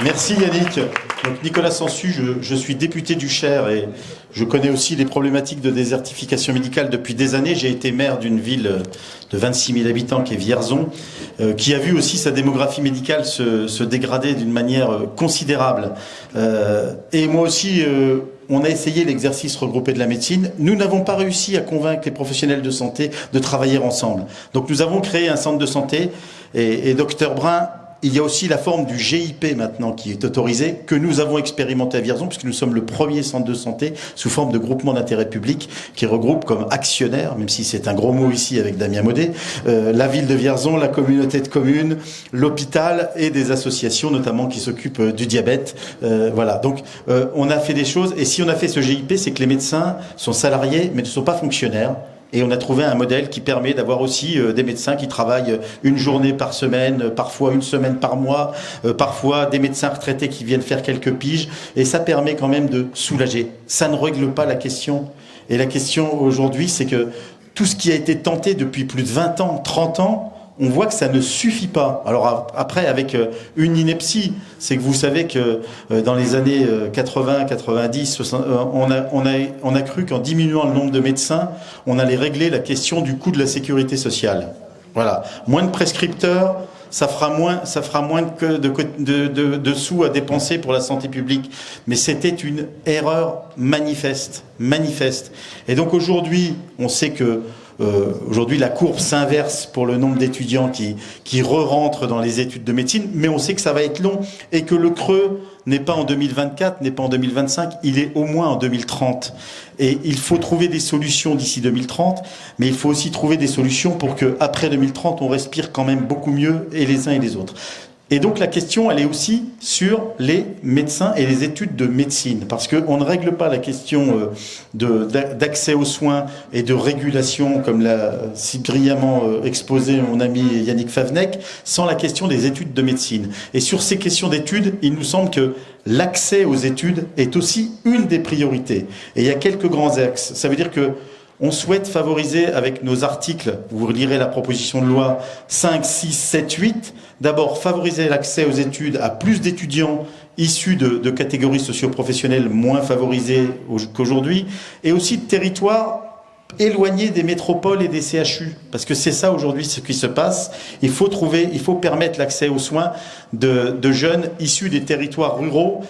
Merci Yannick. Donc Nicolas Sansu, je suis député du Cher et je connais aussi les problématiques de désertification médicale depuis des années. J'ai été maire d'une ville de 26 000 habitants qui est Vierzon, qui a vu aussi sa démographie médicale se dégrader d'une manière considérable. Et moi aussi, on a essayé l'exercice regroupé de la médecine. Nous n'avons pas réussi à convaincre les professionnels de santé de travailler ensemble. Donc nous avons créé un centre de santé et Dr Brun, il y a aussi la forme du GIP maintenant qui est autorisée, que nous avons expérimenté à Vierzon, puisque nous sommes le premier centre de santé sous forme de groupement d'intérêt public qui regroupe comme actionnaires, même si c'est un gros mot ici avec Damien Maudet, la ville de Vierzon, la communauté de communes, l'hôpital et des associations notamment qui s'occupent du diabète. Voilà, donc on a fait des choses, et si on a fait ce GIP, c'est que les médecins sont salariés mais ne sont pas fonctionnaires. Et on a trouvé un modèle qui permet d'avoir aussi des médecins qui travaillent une journée par semaine, parfois une semaine par mois, parfois des médecins retraités qui viennent faire quelques piges. Et ça permet quand même de soulager. Ça ne règle pas la question. Et la question aujourd'hui, c'est que tout ce qui a été tenté depuis plus de 20 ans, 30 ans, on voit que ça ne suffit pas. Alors après, avec une ineptie, c'est que vous savez que dans les années 80, 90, 60, on a cru qu'en diminuant le nombre de médecins, on allait régler la question du coût de la sécurité sociale. Voilà, moins de prescripteurs, ça fera moins de sous à dépenser pour la santé publique. Mais c'était une erreur manifeste. Et donc aujourd'hui, on sait que aujourd'hui, la courbe s'inverse pour le nombre d'étudiants qui re-rentrent dans les études de médecine, mais on sait que ça va être long et que le creux n'est pas en 2024, n'est pas en 2025, il est au moins en 2030. Et il faut trouver des solutions d'ici 2030, mais il faut aussi trouver des solutions pour que après 2030, on respire quand même beaucoup mieux, et les uns et les autres. Et donc la question, elle est aussi sur les médecins et les études de médecine, parce qu'on ne règle pas la question d'accès aux soins et de régulation, comme l'a si brillamment exposé mon ami Yannick Favennec, sans la question des études de médecine. Et sur ces questions d'études, il nous semble que l'accès aux études est aussi une des priorités. Et il y a quelques grands axes. Ça veut dire que on souhaite favoriser avec nos articles, vous lirez la proposition de loi 5, 6, 7, 8, d'abord favoriser l'accès aux études à plus d'étudiants issus de catégories socio-professionnelles moins favorisées qu'aujourd'hui, et aussi de territoires éloignés des métropoles et des CHU, parce que c'est ça aujourd'hui ce qui se passe. Il faut permettre l'accès aux soins de jeunes issus des territoires ruraux,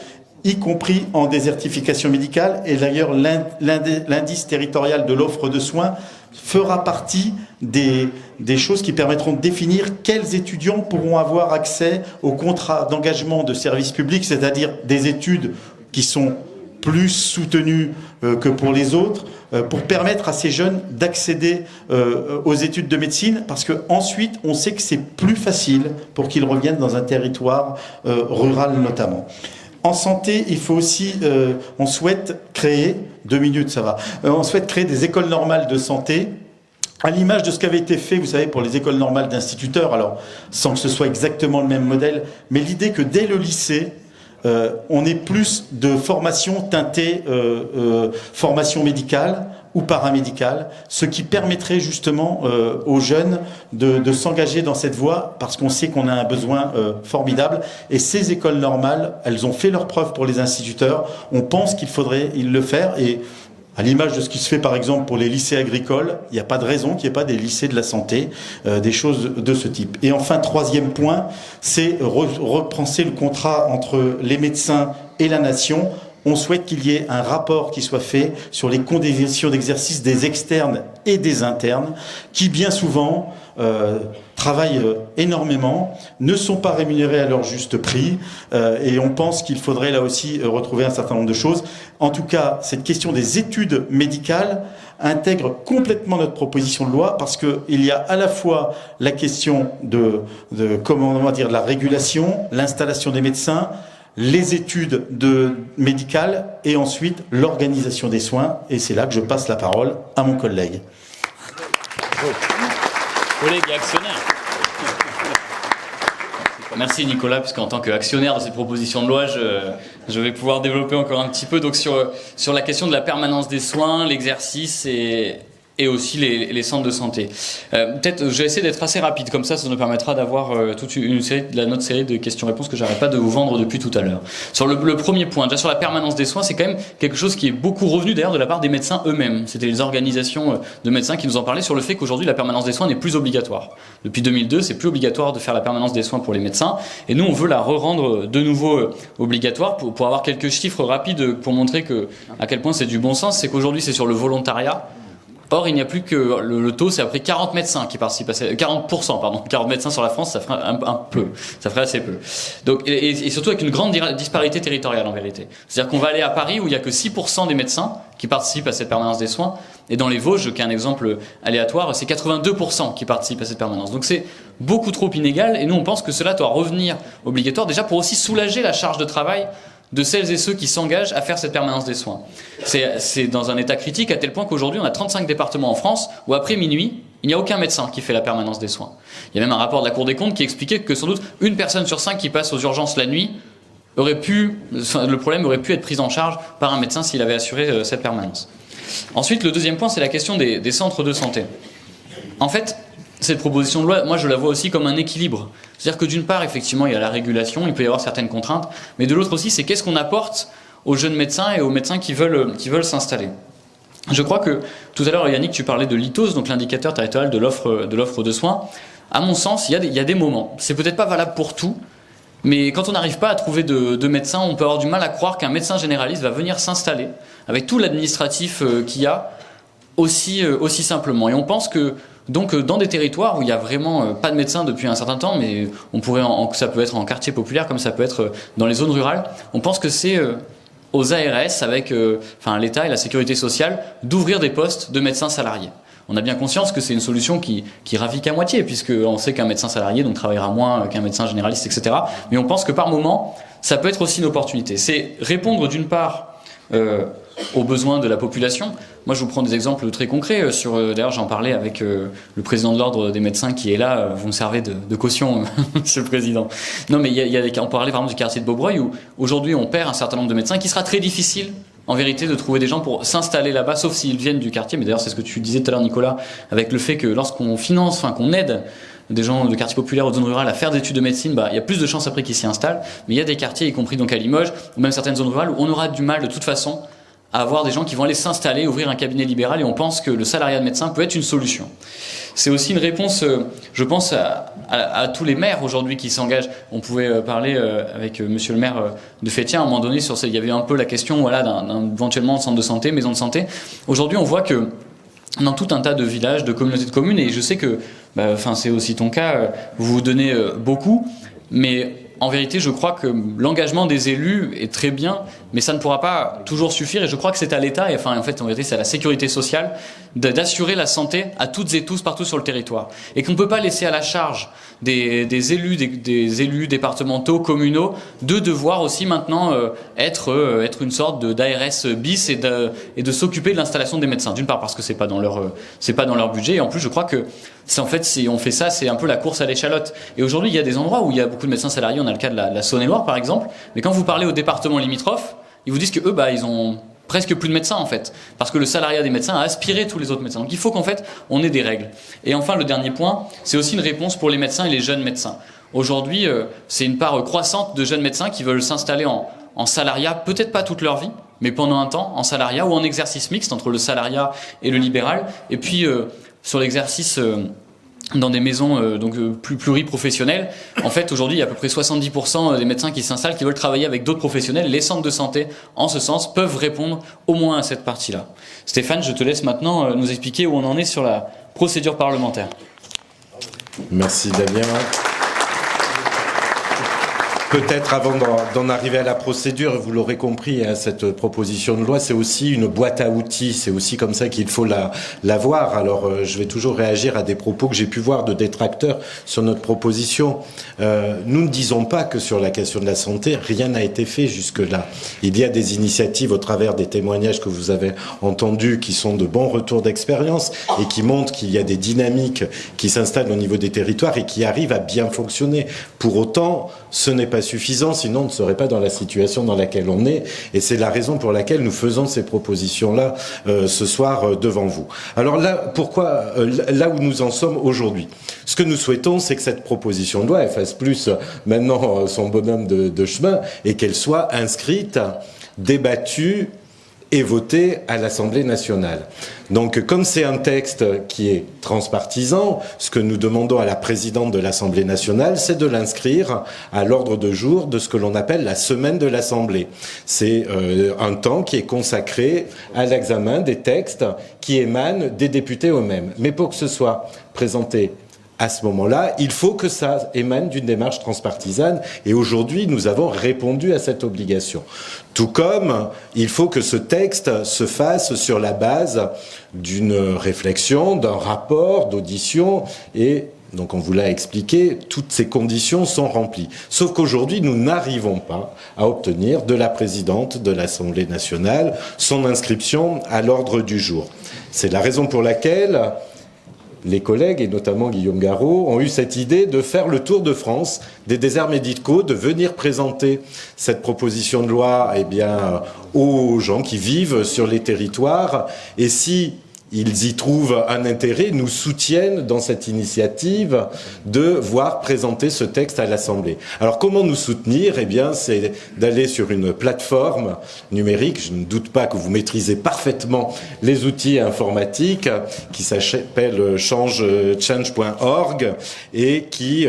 y compris en désertification médicale. Et d'ailleurs, l'indice territorial de l'offre de soins fera partie des choses qui permettront de définir quels étudiants pourront avoir accès aux contrats d'engagement de service public, c'est-à-dire des études qui sont plus soutenues que pour les autres, pour permettre à ces jeunes d'accéder aux études de médecine, parce que ensuite on sait que c'est plus facile pour qu'ils reviennent dans un territoire rural notamment. En santé, il faut aussi, on souhaite créer, 2 minutes ça va, on souhaite créer des écoles normales de santé, à l'image de ce qui avait été fait, vous savez, pour les écoles normales d'instituteurs, alors sans que ce soit exactement le même modèle, mais l'idée que dès le lycée, on ait plus de formation teintée formation médicale ou paramédicale, ce qui permettrait justement aux jeunes de s'engager dans cette voie, parce qu'on sait qu'on a un besoin formidable. Et ces écoles normales, elles ont fait leurs preuves pour les instituteurs. On pense qu'il faudrait le faire, et à l'image de ce qui se fait par exemple pour les lycées agricoles, il n'y a pas de raison qu'il n'y ait pas des lycées de la santé, des choses de ce type. Et enfin, 3e point, c'est repenser le contrat entre les médecins et la nation. On souhaite qu'il y ait un rapport qui soit fait sur les conditions d'exercice des externes et des internes, qui bien souvent travaillent énormément, ne sont pas rémunérés à leur juste prix, et on pense qu'il faudrait là aussi retrouver un certain nombre de choses. En tout cas, cette question des études médicales intègre complètement notre proposition de loi, parce que il y a à la fois la question de la régulation, l'installation des médecins, les études médicales et ensuite l'organisation des soins. Et c'est là que je passe la parole à mon collègue. Collègue et actionnaire. Merci Nicolas, puisqu'en tant qu'actionnaire de cette proposition de loi, je vais pouvoir développer encore un petit peu donc sur la question de la permanence des soins, l'exercice et aussi les centres de santé. Peut-être, je vais essayer d'être assez rapide, comme ça nous permettra d'avoir toute notre série de questions-réponses que j'arrête pas de vous vendre depuis tout à l'heure. Sur le premier point, déjà sur la permanence des soins, c'est quand même quelque chose qui est beaucoup revenu d'ailleurs de la part des médecins eux-mêmes. C'était les organisations de médecins qui nous en parlaient sur le fait qu'aujourd'hui la permanence des soins n'est plus obligatoire. Depuis 2002, c'est plus obligatoire de faire la permanence des soins pour les médecins, et nous on veut la re-rendre de nouveau obligatoire pour avoir quelques chiffres rapides pour montrer à quel point c'est du bon sens. C'est qu'aujourd'hui c'est sur le volontariat. Or, il n'y a plus que le taux, c'est à peu près 40 médecins qui participent à 40%, pardon. 40 médecins sur la France, ça ferait un peu. Ça ferait assez peu. Donc, et surtout avec une grande disparité territoriale, en vérité. C'est-à-dire qu'on va aller à Paris où il n'y a que 6% des médecins qui participent à cette permanence des soins. Et dans les Vosges, qui est un exemple aléatoire, c'est 82% qui participent à cette permanence. Donc c'est beaucoup trop inégal. Et nous, on pense que cela doit revenir obligatoire, déjà pour aussi soulager la charge de travail de celles et ceux qui s'engagent à faire cette permanence des soins. C'est dans un état critique à tel point qu'aujourd'hui on a 35 départements en France où après minuit, il n'y a aucun médecin qui fait la permanence des soins. Il y a même un rapport de la Cour des comptes qui expliquait que sans doute une personne sur 5 qui passe aux urgences la nuit le problème aurait pu être pris en charge par un médecin s'il avait assuré cette permanence. Ensuite, le deuxième point, c'est la question des centres de santé. En fait, cette proposition de loi, moi je la vois aussi comme un équilibre. C'est-à-dire que d'une part, effectivement, il y a la régulation, il peut y avoir certaines contraintes, mais de l'autre aussi, c'est qu'est-ce qu'on apporte aux jeunes médecins et aux médecins qui veulent s'installer. Je crois que, tout à l'heure, Yannick, tu parlais de l'ITOS, donc l'indicateur territorial de l'offre de soins. À mon sens, il y a des moments. C'est peut-être pas valable pour tout, mais quand on n'arrive pas à trouver de médecins, on peut avoir du mal à croire qu'un médecin généraliste va venir s'installer, avec tout l'administratif qu'il y a, aussi simplement. Et on pense que donc dans des territoires où il n'y a vraiment pas de médecins depuis un certain temps, mais ça peut être en quartier populaire comme ça peut être dans les zones rurales, on pense que c'est aux ARS avec l'État et la sécurité sociale d'ouvrir des postes de médecins salariés. On a bien conscience que c'est une solution qui ravit qu'à moitié, puisqu'on sait qu'un médecin salarié donc travaillera moins qu'un médecin généraliste, etc. Mais on pense que par moment, ça peut être aussi une opportunité. C'est répondre d'une part aux besoins de la population. Moi, je vous prends des exemples très concrets. D'ailleurs, j'en parlais avec le président de l'ordre des médecins qui est là. Vous me servez de caution, Monsieur le Président. Non, mais on parlait par exemple du quartier de Beaubreuil où aujourd'hui on perd un certain nombre de médecins, qui sera très difficile en vérité de trouver des gens pour s'installer là-bas, sauf s'ils viennent du quartier. Mais d'ailleurs, c'est ce que tu disais tout à l'heure, Nicolas, avec le fait que lorsqu'on finance, qu'on aide des gens de quartiers populaires ou de zones rurales à faire des études de médecine, il y a plus de chances après qu'ils s'y installent. Mais il y a des quartiers, y compris donc à Limoges, ou même certaines zones rurales, où on aura du mal de toute façon à avoir des gens qui vont aller s'installer, ouvrir un cabinet libéral, et on pense que le salariat de médecin peut être une solution. C'est aussi une réponse, je pense, à tous les maires aujourd'hui qui s'engagent. On pouvait parler avec monsieur le maire de Fétien à un moment donné il y avait un peu la question d'un éventuellement centre de santé, maison de santé. Aujourd'hui, on voit que dans tout un tas de villages, de communautés de communes, et je sais que c'est aussi ton cas, vous vous donnez beaucoup, mais en vérité, je crois que l'engagement des élus est très bien, mais ça ne pourra pas toujours suffire. Et je crois que c'est à l'État, et en vérité, c'est à la sécurité sociale, d'assurer la santé à toutes et tous partout sur le territoire. Et qu'on ne peut pas laisser à la charge des élus départementaux, communaux, de devoir aussi maintenant être une sorte d'ARS bis et de s'occuper de l'installation des médecins. D'une part parce que c'est pas dans leur budget, et en plus je crois que si on fait ça, c'est un peu la course à l'échalote. Et aujourd'hui, il y a des endroits où il y a beaucoup de médecins salariés. On a le cas de la Saône-et-Loire, par exemple. Mais quand vous parlez aux départements limitrophes, ils vous disent que eux, ils ont presque plus de médecins, en fait. Parce que le salariat des médecins a aspiré tous les autres médecins. Donc il faut qu'en fait, on ait des règles. Et enfin, le dernier point, c'est aussi une réponse pour les médecins et les jeunes médecins. Aujourd'hui, c'est une part croissante de jeunes médecins qui veulent s'installer en salariat, peut-être pas toute leur vie, mais pendant un temps, en salariat ou en exercice mixte entre le salariat et le libéral. Et puis, sur l'exercice dans des maisons plus pluriprofessionnelles, en fait aujourd'hui il y a à peu près 70% des médecins qui s'installent qui veulent travailler avec d'autres professionnels. Les centres de santé en ce sens peuvent répondre au moins à cette partie-là. Stéphane, je te laisse maintenant nous expliquer où on en est sur la procédure parlementaire. Merci Damien. Peut-être avant d'en arriver à la procédure, vous l'aurez compris, hein, cette proposition de loi, c'est aussi une boîte à outils, c'est aussi comme ça qu'il faut la voir. Alors je vais toujours réagir à des propos que j'ai pu voir de détracteurs sur notre proposition. Nous ne disons pas que sur la question de la santé, rien n'a été fait jusque-là. Il y a des initiatives au travers des témoignages que vous avez entendus qui sont de bons retours d'expérience et qui montrent qu'il y a des dynamiques qui s'installent au niveau des territoires et qui arrivent à bien fonctionner. Pour autant, ce n'est pas suffisant, sinon on ne serait pas dans la situation dans laquelle on est. Et c'est la raison pour laquelle nous faisons ces propositions-là ce soir devant vous. Alors là, pourquoi là où nous en sommes aujourd'hui? Ce que nous souhaitons, c'est que cette proposition de loi elle fasse plus maintenant son bonhomme de chemin et qu'elle soit inscrite, débattue et voté à l'Assemblée nationale. Donc, comme c'est un texte qui est transpartisan, ce que nous demandons à la présidente de l'Assemblée nationale, c'est de l'inscrire à l'ordre de jour de ce que l'on appelle la semaine de l'Assemblée. C'est un temps qui est consacré à l'examen des textes qui émanent des députés eux-mêmes. Mais pour que ce soit présenté à ce moment-là, il faut que ça émane d'une démarche transpartisane et aujourd'hui, nous avons répondu à cette obligation. Tout comme il faut que ce texte se fasse sur la base d'une réflexion, d'un rapport, d'audition et donc on vous l'a expliqué, toutes ces conditions sont remplies. Sauf qu'aujourd'hui, nous n'arrivons pas à obtenir de la présidente de l'Assemblée nationale son inscription à l'ordre du jour. C'est la raison pour laquelle les collègues, et notamment Guillaume Garot, ont eu cette idée de faire le tour de France des déserts médicaux, de venir présenter cette proposition de loi aux gens qui vivent sur les territoires. Et si ils y trouvent un intérêt, nous soutiennent dans cette initiative de voir présenter ce texte à l'Assemblée. Alors comment nous soutenir? C'est d'aller sur une plateforme numérique. Je ne doute pas que vous maîtrisez parfaitement les outils informatiques qui s'appelle change.org et qui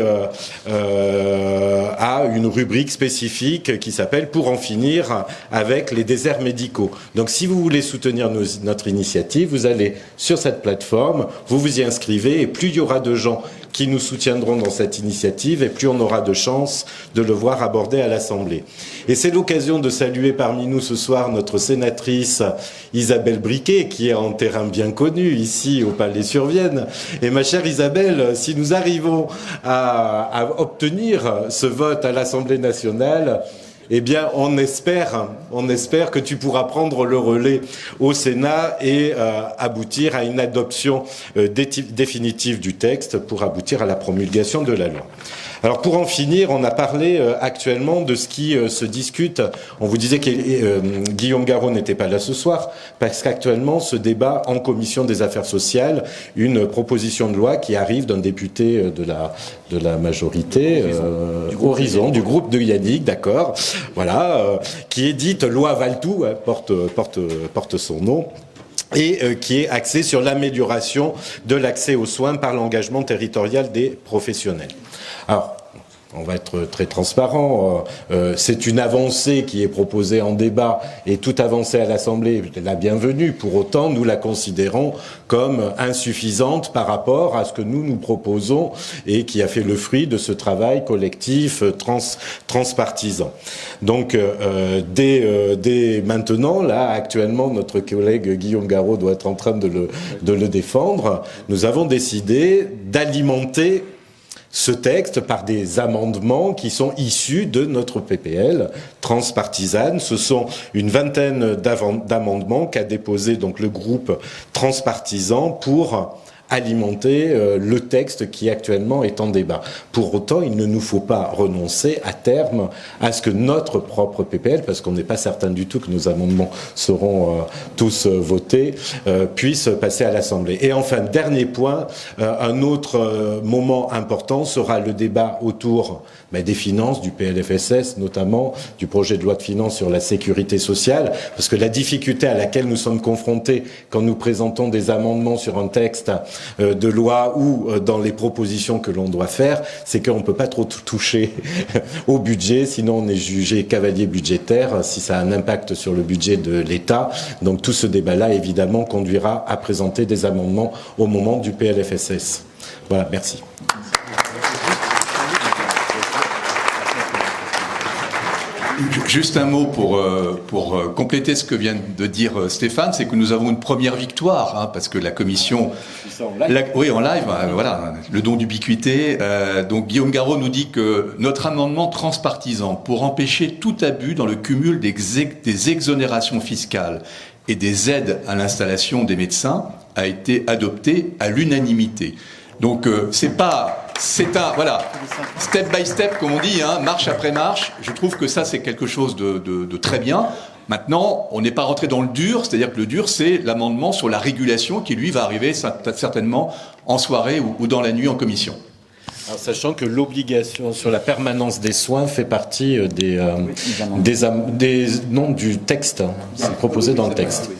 a une rubrique spécifique qui s'appelle « Pour en finir avec les déserts médicaux ». Donc si vous voulez soutenir notre initiative, vous allez sur cette plateforme, vous vous y inscrivez et plus il y aura de gens qui nous soutiendront dans cette initiative et plus on aura de chances de le voir abordé à l'Assemblée. Et c'est l'occasion de saluer parmi nous ce soir notre sénatrice Isabelle Briquet qui est en terrain bien connu ici au Palais-sur-Vienne. Et ma chère Isabelle, si nous arrivons à obtenir ce vote à l'Assemblée nationale, on espère que tu pourras prendre le relais au Sénat et aboutir à une adoption définitive du texte pour aboutir à la promulgation de la loi. Alors pour en finir, on a parlé actuellement de ce qui se discute. On vous disait que Guillaume Garot n'était pas là ce soir parce qu'actuellement se débat en commission des affaires sociales une proposition de loi qui arrive d'un député de la majorité, Horizon, du groupe de Yannick, d'accord, voilà, qui est dite loi Valtou, hein, porte son nom. Et qui est axée sur l'amélioration de l'accès aux soins par l'engagement territorial des professionnels. Alors, on va être très transparent, c'est une avancée qui est proposée en débat et toute avancée à l'Assemblée est la bienvenue. Pour autant, nous la considérons comme insuffisante par rapport à ce que nous proposons et qui a fait le fruit de ce travail collectif transpartisan. Donc, dès maintenant, là, actuellement, notre collègue Guillaume Garot doit être en train de le défendre. Nous avons décidé d'alimenter ce texte par des amendements qui sont issus de notre PPL transpartisane. Ce sont une vingtaine d'amendements qu'a déposé donc le groupe transpartisan pour alimenter le texte qui actuellement est en débat. Pour autant, il ne nous faut pas renoncer à terme à ce que notre propre PPL, parce qu'on n'est pas certain du tout que nos amendements seront tous votés, puisse passer à l'Assemblée. Et enfin, dernier point, un autre moment important sera le débat autour des finances, du PLFSS notamment, du projet de loi de finances sur la sécurité sociale, parce que la difficulté à laquelle nous sommes confrontés quand nous présentons des amendements sur un texte de loi ou dans les propositions que l'on doit faire, c'est qu'on ne peut pas trop toucher au budget, sinon on est jugé cavalier budgétaire, si ça a un impact sur le budget de l'État. Donc tout ce débat-là, évidemment, conduira à présenter des amendements au moment du PLFSS. Voilà, merci. Juste un mot pour compléter ce que vient de dire Stéphane, c'est que nous avons une première victoire, hein, parce que la commission... oui, en live, voilà, le don d'ubiquité. Donc Guillaume Garot nous dit que notre amendement transpartisan pour empêcher tout abus dans le cumul des exonérations fiscales et des aides à l'installation des médecins a été adopté à l'unanimité. Donc c'est un voilà, step by step comme on dit, hein, marche après marche. Je trouve que ça c'est quelque chose de très bien. Maintenant, on n'est pas rentré dans le dur, c'est-à-dire que le dur c'est l'amendement sur la régulation qui lui va arriver certainement en soirée ou dans la nuit en commission. Alors, sachant que l'obligation sur la permanence des soins fait partie des noms du texte, c'est proposé dans le texte.